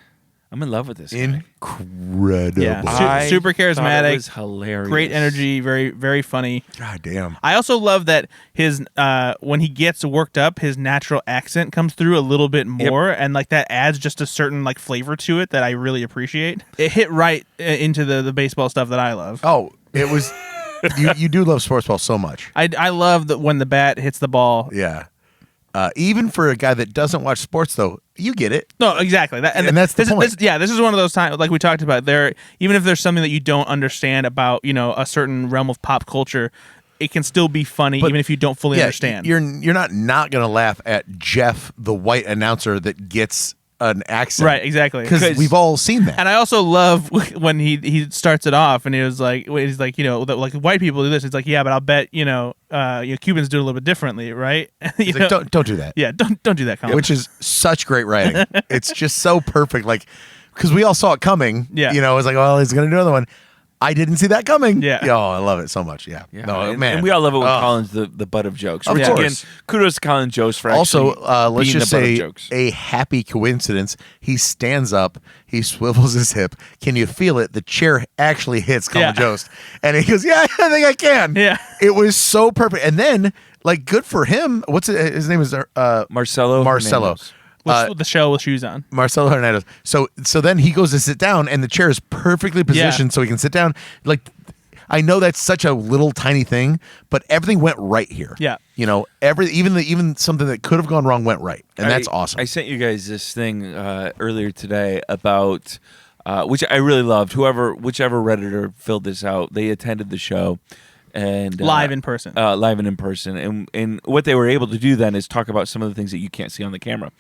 I'm in love with this guy. Incredible. Yeah, super charismatic. It was hilarious. Great energy. Very, very funny. God damn. I also love that his when he gets worked up, his natural accent comes through a little bit more, and like that adds just a certain like flavor to it that I really appreciate. It hit right into the baseball stuff that I love. Oh, it was. you do love sports ball so much. I love that when the bat hits the ball. Yeah. Even for a guy that doesn't watch sports, though, you get it. No, exactly. And that's the point. This is one of those times, like we talked about. Even if there's something that you don't understand about, a certain realm of pop culture, it can still be funny, even if you don't fully understand. You're not going to laugh at Jeff, the white announcer that gets an accent, right? Exactly, because we've all seen that. And I also love when he starts it off, and he's like, like white people do this. It's like, yeah, but I'll bet Cubans do it a little bit differently, right? He's like, don't do that. Yeah, don't do that, Colin. Which is such great writing. It's just so perfect, like because we all saw it coming. Yeah, it's like, well, he's going to do another one. I didn't see that coming. Yeah. Oh, I love it so much. Yeah. No, man. And we all love it when Colin's the butt of jokes. Of Which, course. again, kudos to Colin Jost for also, actually let's being just the butt of say jokes. a happy coincidence. He stands up, he swivels his hip. Can you feel it? The chair actually hits Colin Jost. And he goes, yeah, I think I can. Yeah. It was so perfect. And then, like, good for him. His name is Marcello. Hernandez. With the show with shoes on. Marcello Hernandez. So then he goes to sit down, and the chair is perfectly positioned so he can sit down. Like, I know that's such a little tiny thing, but everything went right here. Yeah. Even something that could have gone wrong went right, and that's awesome. I sent you guys this thing earlier today about which I really loved. Whichever Redditor filled this out, they attended the show. And live in person, and what they were able to do then is talk about some of the things that you can't see on the camera.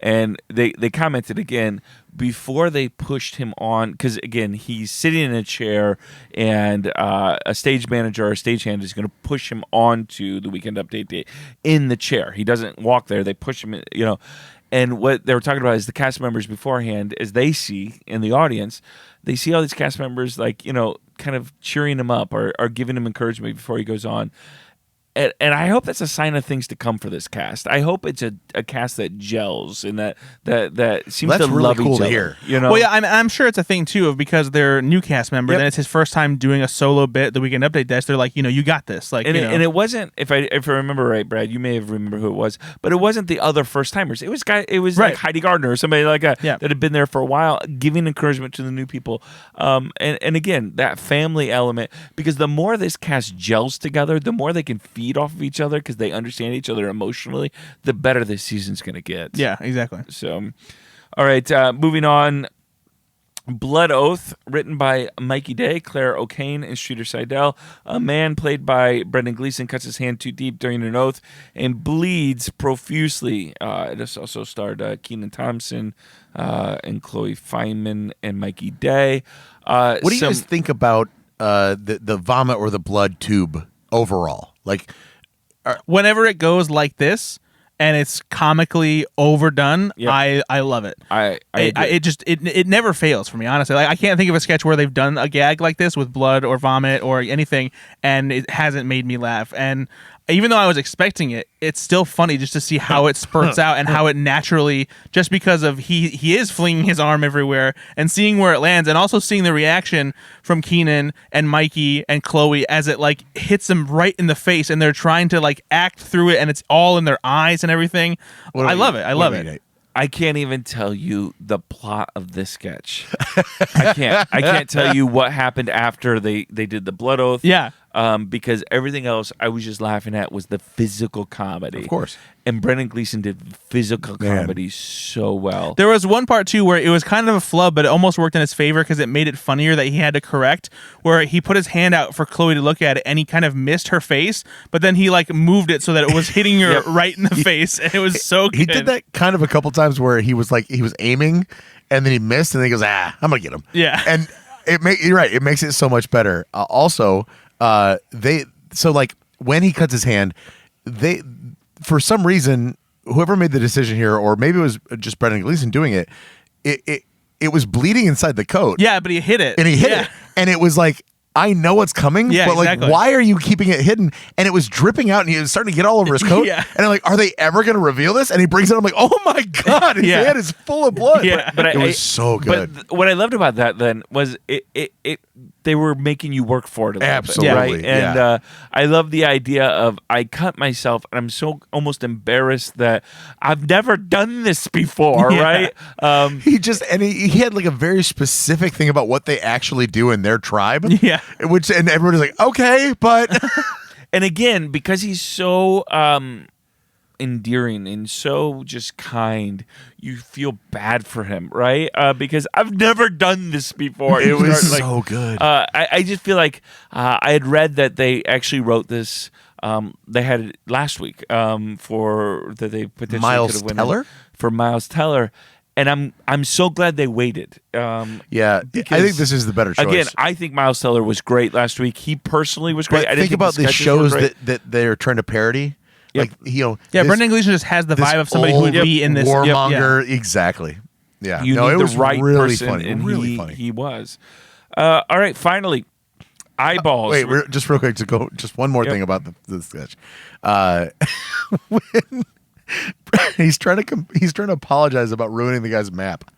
And they commented again before they pushed him on, because again he's sitting in a chair, and a stage manager or a stagehand is going to push him onto the Weekend Update day in the chair. He doesn't walk there; they push him, And what they were talking about is the cast members beforehand, as they see in the audience, they see all these cast members kind of cheering him up or giving him encouragement before he goes on. And I hope that's a sign of things to come for this cast. I hope it's a cast that gels and that seems That's to really love cool each to other. hear. Well, yeah, I'm sure it's a thing too of because they're new cast members and it's his first time doing a solo bit, the Weekend Update desk. They're like, you got this. Like, and it wasn't, if I remember right, Brad, you may have remembered who it was, but it wasn't the other first timers. It was like Heidi Gardner or somebody like that that had been there for a while, giving encouragement to the new people. And again, that family element, because the more this cast gels together, the more they can feed off of each other because they understand each other emotionally, the better this season's going to get. Yeah, exactly. So, all right, moving on. Blood Oath, written by Mikey Day, Claire O'Kane, and Streeter Seidel. A man played by Brendan Gleeson cuts his hand too deep during an oath and bleeds profusely. It also starred Kenan Thompson and Chloe Feynman and Mikey Day. What do you guys think about the vomit or the blood tube overall? Like, whenever it goes like this, and it's comically overdone, Yep. I love it. I agree. It never fails for me, honestly. Like, I can't think of a sketch where they've done a gag like this with blood or vomit or anything, and it hasn't made me laugh. And even though I was expecting it, it's still funny just to see how it spurts out and how it naturally, just because of he is flinging his arm everywhere and seeing where it lands, and also seeing the reaction from Keenan and Mikey and Chloe as it like hits them right in the face, and they're trying to like act through it, and it's all in their eyes and everything. I love it. I love it. I can't even tell you the plot of this sketch. I can't tell you what happened after they did the blood oath. Yeah. Because everything else I was just laughing at was the physical comedy. Of course. And Brendan Gleeson did physical comedy so well. There was one part too where it was kind of a flub, but it almost worked in his favor because it made it funnier that he had to correct, where he put his hand out for Chloe to look at it and he kind of missed her face, but then he like moved it so that it was hitting her right in the face, and it was so good. He did that kind of a couple times where he was aiming and then he missed and then he goes, I'm gonna get him. Yeah. And you're right, it makes it so much better. Also, when he cuts his hand, for some reason, whoever made the decision here, or maybe it was just Brendan Gleeson doing it, it was bleeding inside the coat. Yeah, but he hit it. And he hit it. And it was like, I know what's coming, but exactly. Why are you keeping it hidden? And it was dripping out and he was starting to get all over his coat. Yeah. And I'm like, are they ever going to reveal this? And he brings it up, I'm like, oh my God, his hand is full of blood. Yeah. But it was so good. But what I loved about that then was they were making you work for it a little Absolutely. bit, right? And I love the idea of I cut myself and I'm so almost embarrassed that I've never done this before, right? He had like a very specific thing about what they actually do in their tribe. Yeah. And everybody's like, okay, but and again, because he's so endearing and so just kind, you feel bad for him, right? Because I've never done this before. It was like, so good. I just feel like I had read that they actually wrote this. They had it last week for that they potentially Miles could have Teller? for Miles Teller. And I'm so glad they waited. I think this is the better choice. Again, I think Miles Teller was great last week. He personally was great. But I didn't think about the sketches were shows great. that they're trying to parody. Yep. This- Brendan Gleeson just has the this vibe of somebody who would old be in this. warmonger. Exactly. Yeah. You No, need it the was right really person, funny. and Really funny. he was. All right, finally, eyeballs. Wait, just real quick to go. Just one more thing about the sketch. When he's trying to apologize about ruining the guy's map.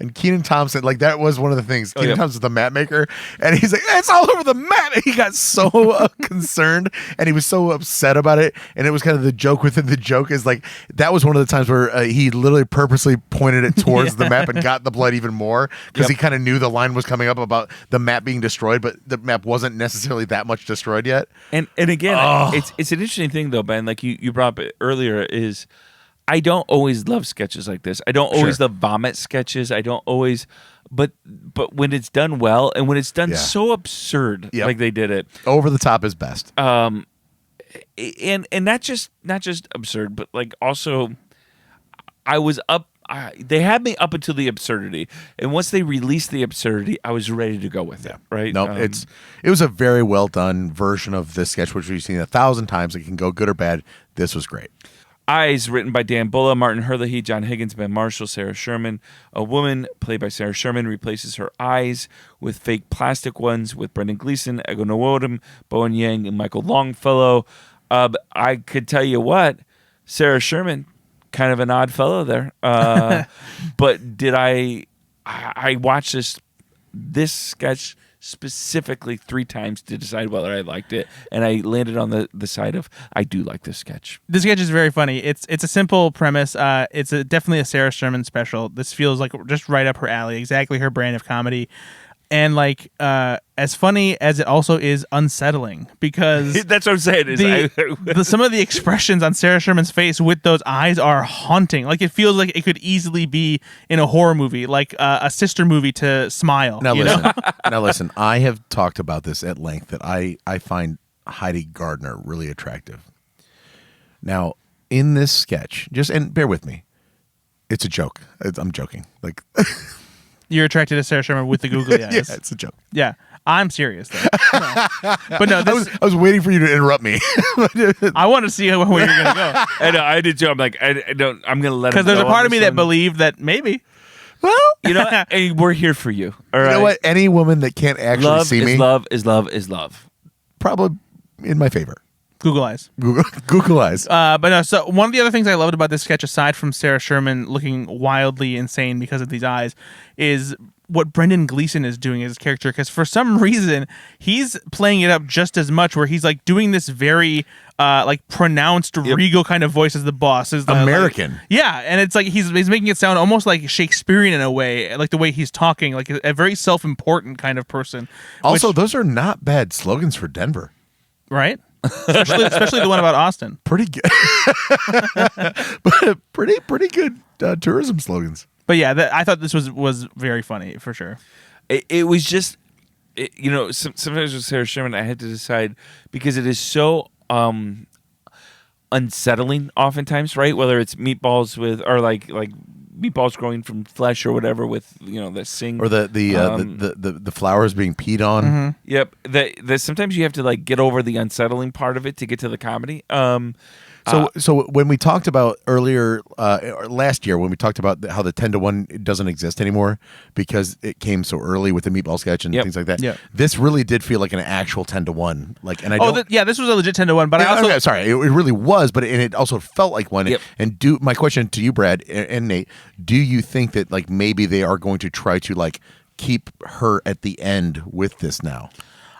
And Kenan Thompson, like that was one of the things. Kenan Thompson's the map maker, and he's like, "It's all over the map." And he got so concerned, and he was so upset about it. And it was kind of the joke within the joke is like that was one of the times where he literally purposely pointed it towards the map and got the blood even more because he kind of knew the line was coming up about the map being destroyed, but the map wasn't necessarily that much destroyed yet. And again, it's an interesting thing though, Ben. Like you brought up earlier is. I don't always love sketches like this. I don't always love vomit sketches. I don't always, but when it's done well and when it's done so absurd, like they did it, over the top is best. And not just absurd, but like also, I was up. They had me up until the absurdity, and once they released the absurdity, I was ready to go with it. Right? No, it was a very well done version of this sketch, which we've seen 1,000 times. It can go good or bad. This was great. Eyes, written by Dan Bulla, Martin Herlihy, John Higgins, Ben Marshall, Sarah Sherman. A woman, played by Sarah Sherman, replaces her eyes with fake plastic ones with Brendan Gleeson, Ego Nwodim, Bowen Yang, and Michael Longfellow. I could tell you what, Sarah Sherman, kind of an odd fellow there. But did I watched this sketch specifically 3 times to decide whether I liked it, and I landed on the side of I do like this sketch. This sketch is very funny. It's a simple premise. It's definitely a Sarah Sherman special. This feels like just right up her alley, exactly her brand of comedy. And like as funny as it also is unsettling, because that's what I'm saying. Is some of the expressions on Sarah Sherman's face with those eyes are haunting. Like it feels like it could easily be in a horror movie, like a sister movie to Smile. Now listen. I have talked about this at length that I find Heidi Gardner really attractive. Now in this sketch, and bear with me, it's a joke. I'm joking. Like. You're attracted to Sarah Sherman with the googly eyes. Yeah, it's a joke. Yeah. I'm serious, though. No. But no, this, I was waiting for you to interrupt me. I want to see where you're going to go. I know, I did too. I'm like, I don't. I'm gonna let him Because there's a go part on of me this that one. believed that maybe. Well, You know, hey, we're here for you. All right. you know what? Any woman that can't actually Love see is me, love is love is love. probably in my favor. Google eyes. Google eyes. But no, so one of the other things I loved about this sketch, aside from Sarah Sherman looking wildly insane because of these eyes, is what Brendan Gleeson is doing as his character. Because for some reason, he's playing it up just as much, where he's like doing this very like pronounced, regal kind of voice as the boss. Is American. Like, yeah, and it's like he's making it sound almost like Shakespearean in a way, like the way he's talking, like a very self-important kind of person. Also, which- those are not bad slogans for Denver. right? Especially the one about Austin. Pretty good. But pretty good tourism slogans. But yeah, I thought this was very funny for sure. It was just, you know, sometimes with Sarah Sherman, I had to decide because it is so unsettling oftentimes, right? Whether it's meatballs with or like meatballs growing from flesh or whatever with, you know, the sing Or the flowers being peed on. Mm-hmm. Yep. That sometimes you have to like get over the unsettling part of it to get to the comedy. So when we talked about earlier last year, when we talked about how the 10-to-1 doesn't exist anymore because it came so early with the meatball sketch and Yep. things like that, Yep. this really did feel like an actual 10-to-1. Like, and I don't. This was a legit 10-1, but I also Okay, sorry, it really was, but it also felt like one. Yep. And my question to you, Brad and Nate, do you think that like maybe they are going to try to like keep her at the end with this now?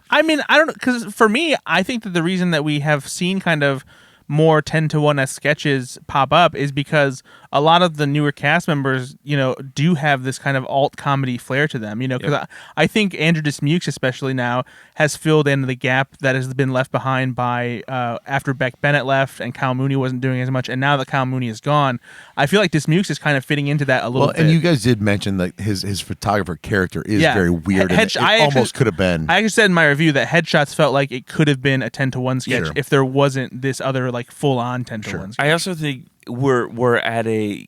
I mean, I don't know, because for me, I think that the reason that we have seen kind of more 10-to-1 as sketches pop up is because a lot of the newer cast members, you know, do have this kind of alt comedy flair to them, you know, because I think Andrew Dismukes especially now has filled in the gap that has been left behind by after Beck Bennett left and Kyle Mooney wasn't doing as much, and now that Kyle Mooney is gone, I feel like Dismukes is kind of fitting into that a little bit. And you guys did mention that his photographer character is very weird. And it almost could have been. I actually said in my review that Headshots felt like it could have been a 10-to-1 sketch Sure. if there wasn't this other like full on 10-to-1 sketch. I also think we're at a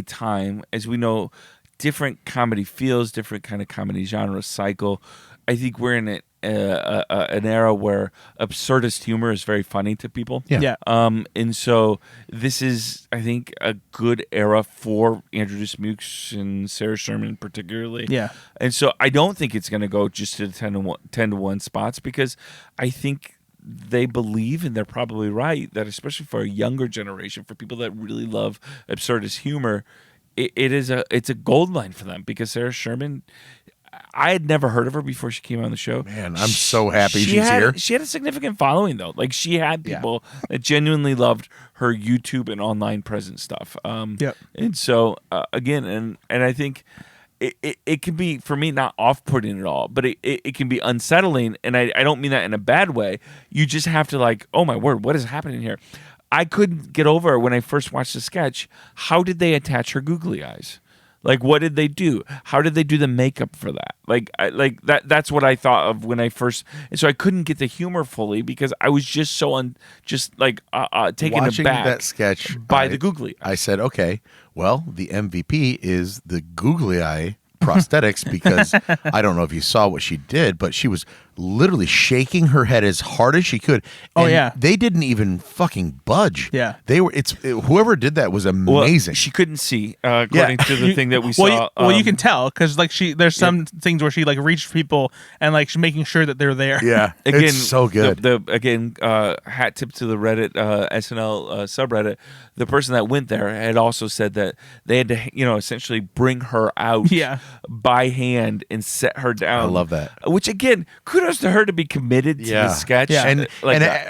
time, as we know, different comedy feels, different kind of comedy genre cycle. I think we're in an era where absurdist humor is very funny to people. Yeah. And so this is, I think, a good era for Andrew Dismukes and Sarah Sherman particularly. Yeah. And so I don't think it's going to go just to the 10-to-1 spots because I think they believe, and they're probably right, that especially for a younger generation, for people that really love absurdist humor, it's a gold mine for them because Sarah Sherman, I had never heard of her before she came on the show. Man, I'm so happy she's here. She had a significant following though. Like she had people that genuinely loved her YouTube and online presence stuff. And so again, and I think it can be, for me, not off-putting at all, but it can be unsettling, and I don't mean that in a bad way. You just have to like, oh my word, what is happening here? I couldn't get over when I first watched the sketch. How did they attach her googly eyes? Like, what did they do? How did they do the makeup for that? That's what I thought of when I first. And so I couldn't get the humor fully because I was just so taken Watching aback that sketch by the googly. I said, okay, well, the MVP is the googly eye prosthetics because I don't know if you saw what she did, but she was literally shaking her head as hard as she could. And they didn't even fucking budge. Yeah, they were. Whoever did that was amazing. Well, she couldn't see, according to the thing that we saw. You can tell because like there's some things where she like reached people and like she's making sure that they're there. Yeah, again, it's so good. Hat tip to the Reddit SNL subreddit. The person that went there had also said that they had to, essentially bring her out by hand and set her down. I love that. Which again, kudos to her to be committed to the sketch. Yeah. And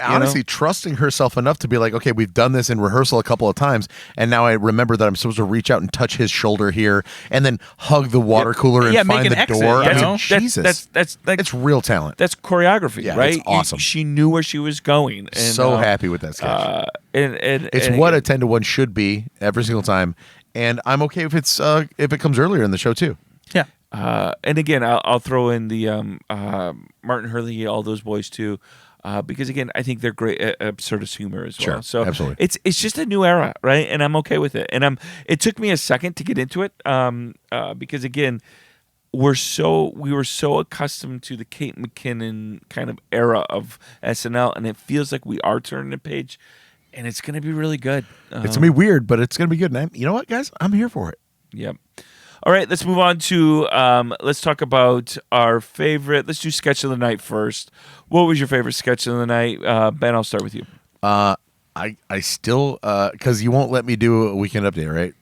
honestly, trusting herself enough to be like, okay, we've done this in rehearsal a couple of times, and now I remember that I'm supposed to reach out and touch his shoulder here, and then hug the water cooler and make find an the exit, door. you I know? mean, Jesus, that's like, it's real talent. That's choreography, Yeah, right? it's awesome. She knew where she was going. And, so happy with that sketch. It's what a 10-to-1 should be every single time, and I'm okay if it comes earlier in the show too. Yeah. And again, I'll throw in the Martin Hurley, all those boys too, because again, I think they're great at absurdist humor as well. So absolutely. It's just a new era, right? And I'm okay with it. And it took me a second to get into it, because again, we were so accustomed to the Kate McKinnon kind of era of SNL, and it feels like we are turning a page, and it's going to be really good. It's gonna be weird, but it's gonna be good. And you know what, guys? I'm here for it. Yep. All right, let's move on to let's talk about our favorite. Let's do sketch of the night first. What was your favorite sketch of the night? Ben, I'll start with you. I still because you won't let me do a weekend update, right?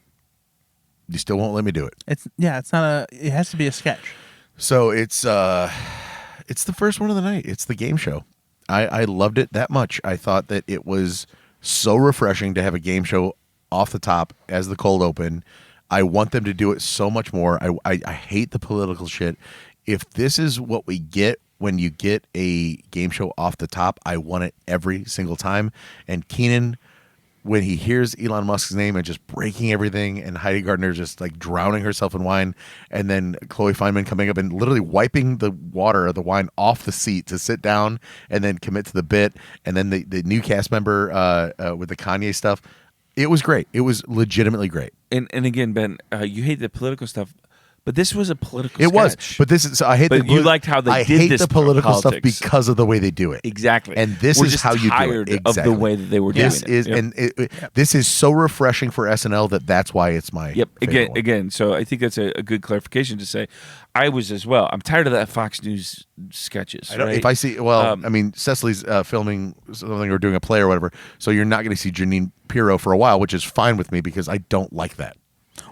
You still won't let me do it. It's not it has to be a sketch. So it's the first one of the night. It's the game show. I loved it that much. I thought that it was so refreshing to have a game show off the top as the cold open. I want them to do it so much more. I hate the political shit. If this is what we get when you get a game show off the top, I want it every single time. And Keenan, when he hears Elon Musk's name and just breaking everything, and Heidi Gardner just like drowning herself in wine, and then Chloe Feynman coming up and literally wiping the water or the wine off the seat to sit down and then commit to the bit, and then the new cast member with the Kanye stuff. It was great. It was legitimately great. And again, Ben, you hate the political stuff, but this was a political It sketch. was, but this is. I hate. But you liked how they I did hate this the political politics. stuff because of the way they do it. Exactly. And this We're is just how you do tired it. of the way that they were This doing it. is, Yep. and this is so refreshing for SNL that's why it's my. Yep. favorite one. Again. So I think that's a good clarification to say. I was as well. I'm tired of that Fox News sketches. I don't, right? If I see, I mean, Cecily's filming something or doing a play or whatever, so you're not going to see Janine Pirro for a while, which is fine with me because I don't like that.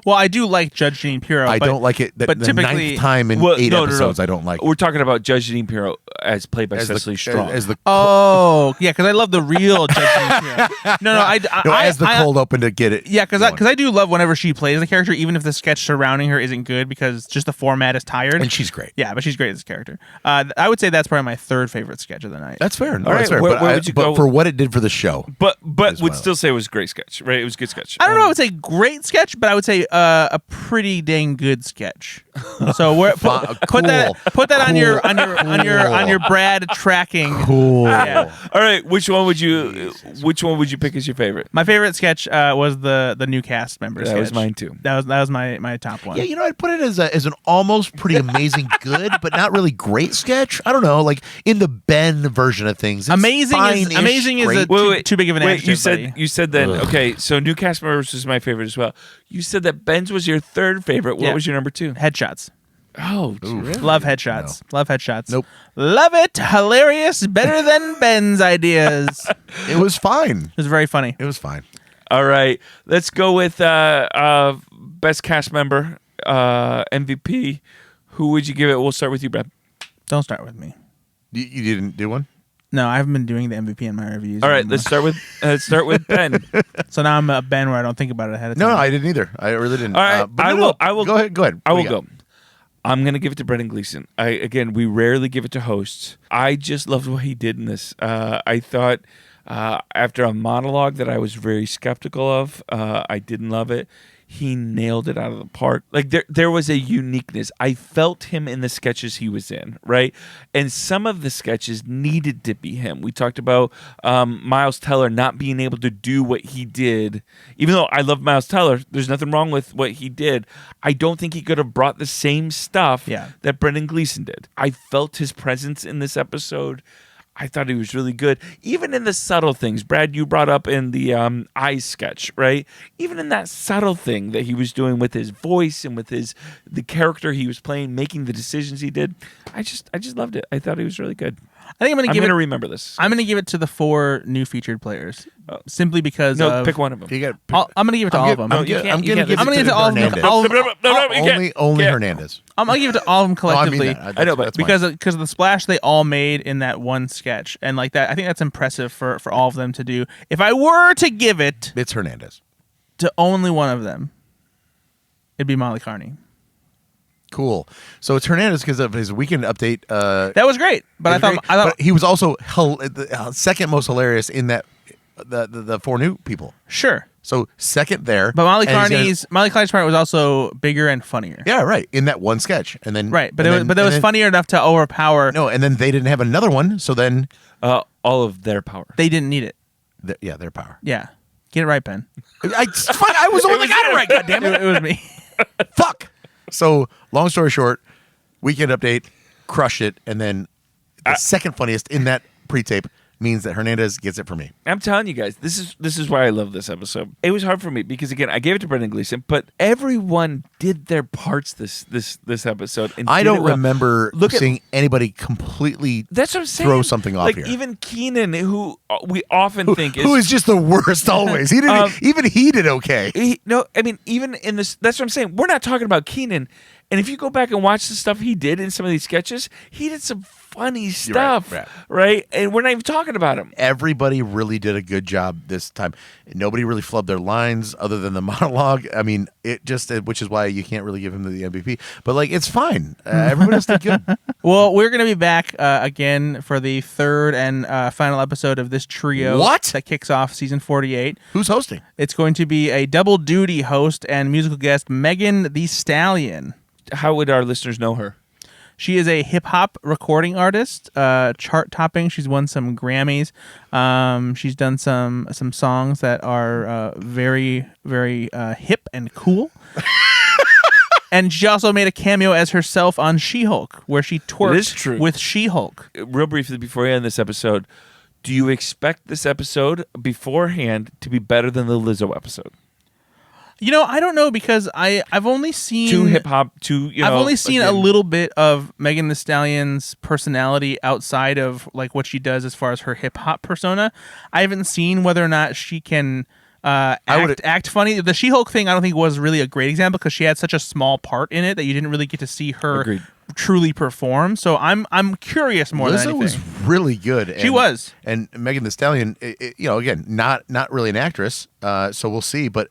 Well, I do like Judge Jeanine Pirro. I don't like it. But the typically, ninth time in 8 episodes, I don't like it. We're talking about Judge Janine Pirro as played by As Cecily Strong. As the oh yeah, because I love the real Judge Jeanine Pirro. as the cold open to get it. Yeah, because I do love whenever she plays the character, even if the sketch surrounding her isn't good, because just the format is tired. And she's great. Yeah, but she's great as a character. I would say that's probably my third favorite sketch of the night. That's fair. No, All that's right, fair. where would you go? But for what it did for the show, but is would what I still say it was a great sketch, right? It was a good sketch. I don't know. I would say great sketch, but I would say a pretty dang good sketch. So put that on your Brad tracking. cool. Yeah. All right, which one would you pick as your favorite? My favorite sketch was the new cast member. That sketch. was mine too. That was my top one. Yeah, I'd put it as an almost pretty amazing good, but not really great sketch. I don't know, like in the Ben version of things. It's Amazing is great. too big of an Wait, adjective. you said then. Okay, so new cast members was my favorite as well. You said that Ben's was your third favorite. What Yeah. was your number two? Headshots. Oh, really? Love headshots. Love headshots. Nope. Love it. Hilarious. Better than Ben's ideas. It was fine. It was very funny. It was fine. All right, let's go with best cast member, MVP. Who would you give it? We'll start with you, Brad. Don't start with me. You didn't do one? No, I haven't been doing the MVP in my reviews. All right, anymore. let's start with Ben. So now I'm a Ben where I don't think about it ahead of No, time. I didn't either. I really didn't. All right, but I will. Go ahead. I What will do you got? go. I'm gonna give it to Brendan Gleeson. We rarely give it to hosts. I just loved what he did in this. I thought after a monologue that I was very skeptical of, I didn't love it. He nailed it out of the park. Like there was a uniqueness. I felt him in the sketches he was in, right? And some of the sketches needed to be him. We talked about Miles Teller not being able to do what he did. Even though I love Miles Teller, there's nothing wrong with what he did. I don't think he could have brought the same stuff that Brendan Gleeson did. I felt his presence in this episode. I thought he was really good. Even in the subtle things. Brad, you brought up in the eyes sketch, right? Even in that subtle thing that he was doing with his voice and with the character he was playing, making the decisions he did. I just loved it. I thought he was really good. I think I'm going to remember this. I'm going to give it to the 4 new featured players. Simply because pick one of them. I'm going to give it to all of them. I'm going to give it I'm gonna give it to all of them. Hernandez. Only Hernandez. I'm going to give it to all of them collectively. I know, but because of the splash they all made in that one sketch, and like that, I think that's impressive for all of them to do. If I were to give it, it's Hernandez to only one of them, it'd be Molly Kearney. Cool. So it's Hernandez because of his weekend update. That was great, but I thought but he was also the second most hilarious in that the 4 new people. Sure. So second there, but Molly Kearney's part was also bigger and funnier. Yeah, right. In that one sketch, and then right, but it was funnier enough to overpower. No, and then they didn't have another one, so then all of their power. They didn't need it. Their power. Yeah, get it right, Ben. I was the one that got it right. God damn it! It was me. Fuck. So long story short, Weekend update, crush it, and then the second funniest in that pre-tape means that Hernandez gets it for me. I'm telling you guys, this is why I love this episode. It was hard for me because again, I gave it to Brendan Gleeson, but everyone did their parts this episode. And I did don't it well. remember seeing anybody completely That's what I'm saying. throw something off like, here. Even Keenan, who we often think who is just the worst always. He didn't even he did okay. Even in this, that's what I'm saying. We're not talking about Keenan. And if you go back and watch the stuff he did in some of these sketches, he did some funny stuff, right? And we're not even talking about him. Everybody really did a good job this time. Nobody really flubbed their lines other than the monologue. I mean, it just, which is why you can't really give him the MVP. But like, it's fine. Everybody else did good. Well, we're going to be back again for the third and final episode of this trio. What? That kicks off season 48. Who's hosting? It's going to be a double duty host and musical guest, Megan Thee Stallion. How would our listeners know her? She is a hip-hop recording artist, chart-topping. She's won some Grammys. She's done some songs that are very, very hip and cool. And she also made a cameo as herself on She-Hulk, where she twerked with She-Hulk. Real briefly, before we end this episode, do you expect this episode beforehand to be better than the Lizzo episode? You know, I don't know because I've only seen too hip hop. I've only seen a little bit of Megan Thee Stallion's personality outside of like what she does as far as her hip hop persona. I haven't seen whether or not she can act funny. The She-Hulk thing, I don't think was really a great example because she had such a small part in it that you didn't really get to see her truly perform. So I'm curious more than anything. Lizzo was really good. She was, and Megan Thee Stallion, again, not really an actress. So we'll see, but.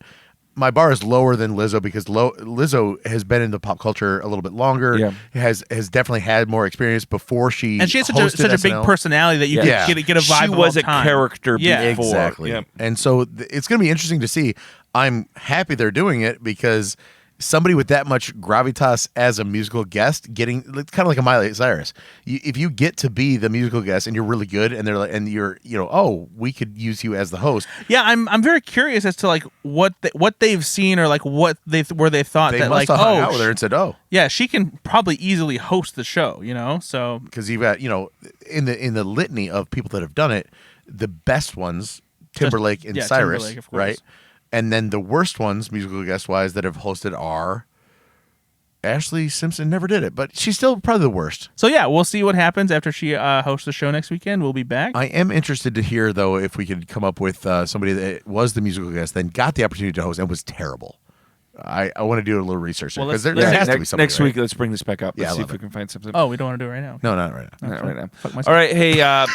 My bar is lower than Lizzo because Lizzo has been in the pop culture a little bit longer. Yeah. Has definitely had more experience before she and she has such a big personality that you get a vibe. She was a time. Character before. Exactly. Yeah. And so it's going to be interesting to see. I'm happy they're doing it because somebody with that much gravitas as a musical guest, getting it's kind of like a Miley Cyrus. If you get to be the musical guest and you're really good, and they're like, and you're we could use you as the host. Yeah, I'm very curious as to like what they've seen or like where they thought they that must like have hung out with her and said yeah, she can probably easily host the show, so because you've got in the litany of people that have done it, the best ones Timberlake and Cyrus, Timberlake, of course. Right. And then the worst ones, musical guest-wise, that have hosted are Ashley Simpson never did it, but she's still probably the worst. So, yeah, we'll see what happens after she hosts the show next weekend. We'll be back. I am interested to hear, though, if we could come up with somebody that was the musical guest, then got the opportunity to host and was terrible. I want to do a little research because there has to be somebody. Next week, let's bring this back up. Let's see if we can find something. Oh, we don't want to do it right now. No, not right now. Not right now. All right, hey,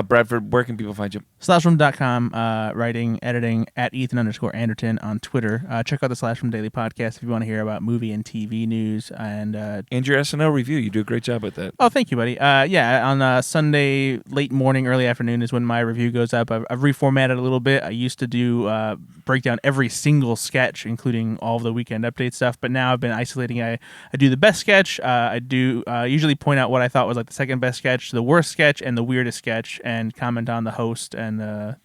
Bradford, where can people find you? Slashroom.com, writing, editing, at Ethan_Anderton on Twitter. Check out the Slashroom Daily Podcast if you want to hear about movie and TV news. And your SNL review. You do a great job with that. Oh, thank you, buddy. On Sunday, late morning, early afternoon is when my review goes up. I've reformatted a little bit. I used to do break down every single sketch, including all of the weekend update stuff. But now I've been isolating. I do the best sketch. I do usually point out what I thought was like the second best sketch, the worst sketch, and the weirdest sketch, and comment on the host. And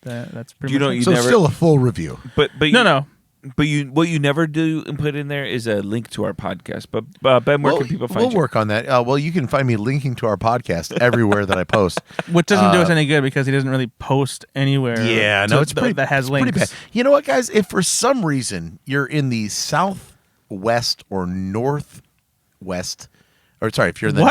that's pretty much it. So still a full review. But no. But what you never do and put in there is a link to our podcast. But Ben, where can people find you? We'll work on that. Well, you can find me linking to our podcast everywhere that I post. Which doesn't do us any good because he doesn't really post anywhere. Yeah, no, it's pretty that has links. Pretty bad. You know what, guys? If for some reason you're in the southwest or northwest, or sorry, if you're in the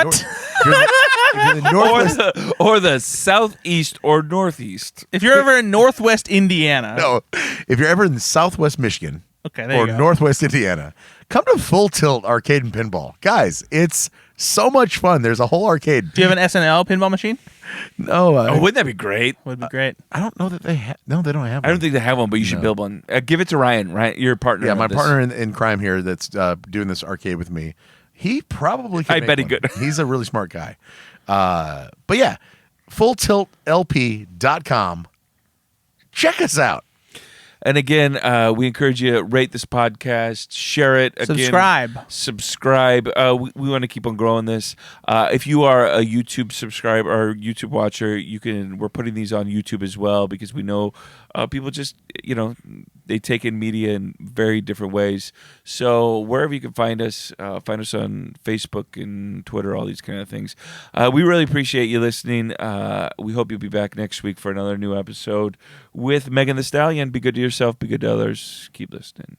or the southeast or northeast. If you're ever in northwest Indiana. No. If you're ever in southwest Michigan or northwest Indiana, come to Full Tilt Arcade and Pinball. Guys, it's so much fun. There's a whole arcade. Do you have an SNL pinball machine? No. Wouldn't that be great? Would be great. I don't know that they have. No, they don't have one. I don't think they have one, but you should build one. Give it to Ryan, right? Your partner. Yeah, my partner in crime here that's doing this arcade with me. He probably could. I bet he could. He's a really smart guy. But yeah, fulltiltlp.com. Check us out. And again, we encourage you to rate this podcast, share it. Again, subscribe. We want to keep on growing this. If you are a YouTube subscriber or YouTube watcher, we're putting these on YouTube as well, because we know people just, they take in media in very different ways. So wherever you can find us on Facebook and Twitter, all these kind of things. We really appreciate you listening. We hope you'll be back next week for another new episode with Megan Thee Stallion. Be good to yourself, be good to others. Keep listening.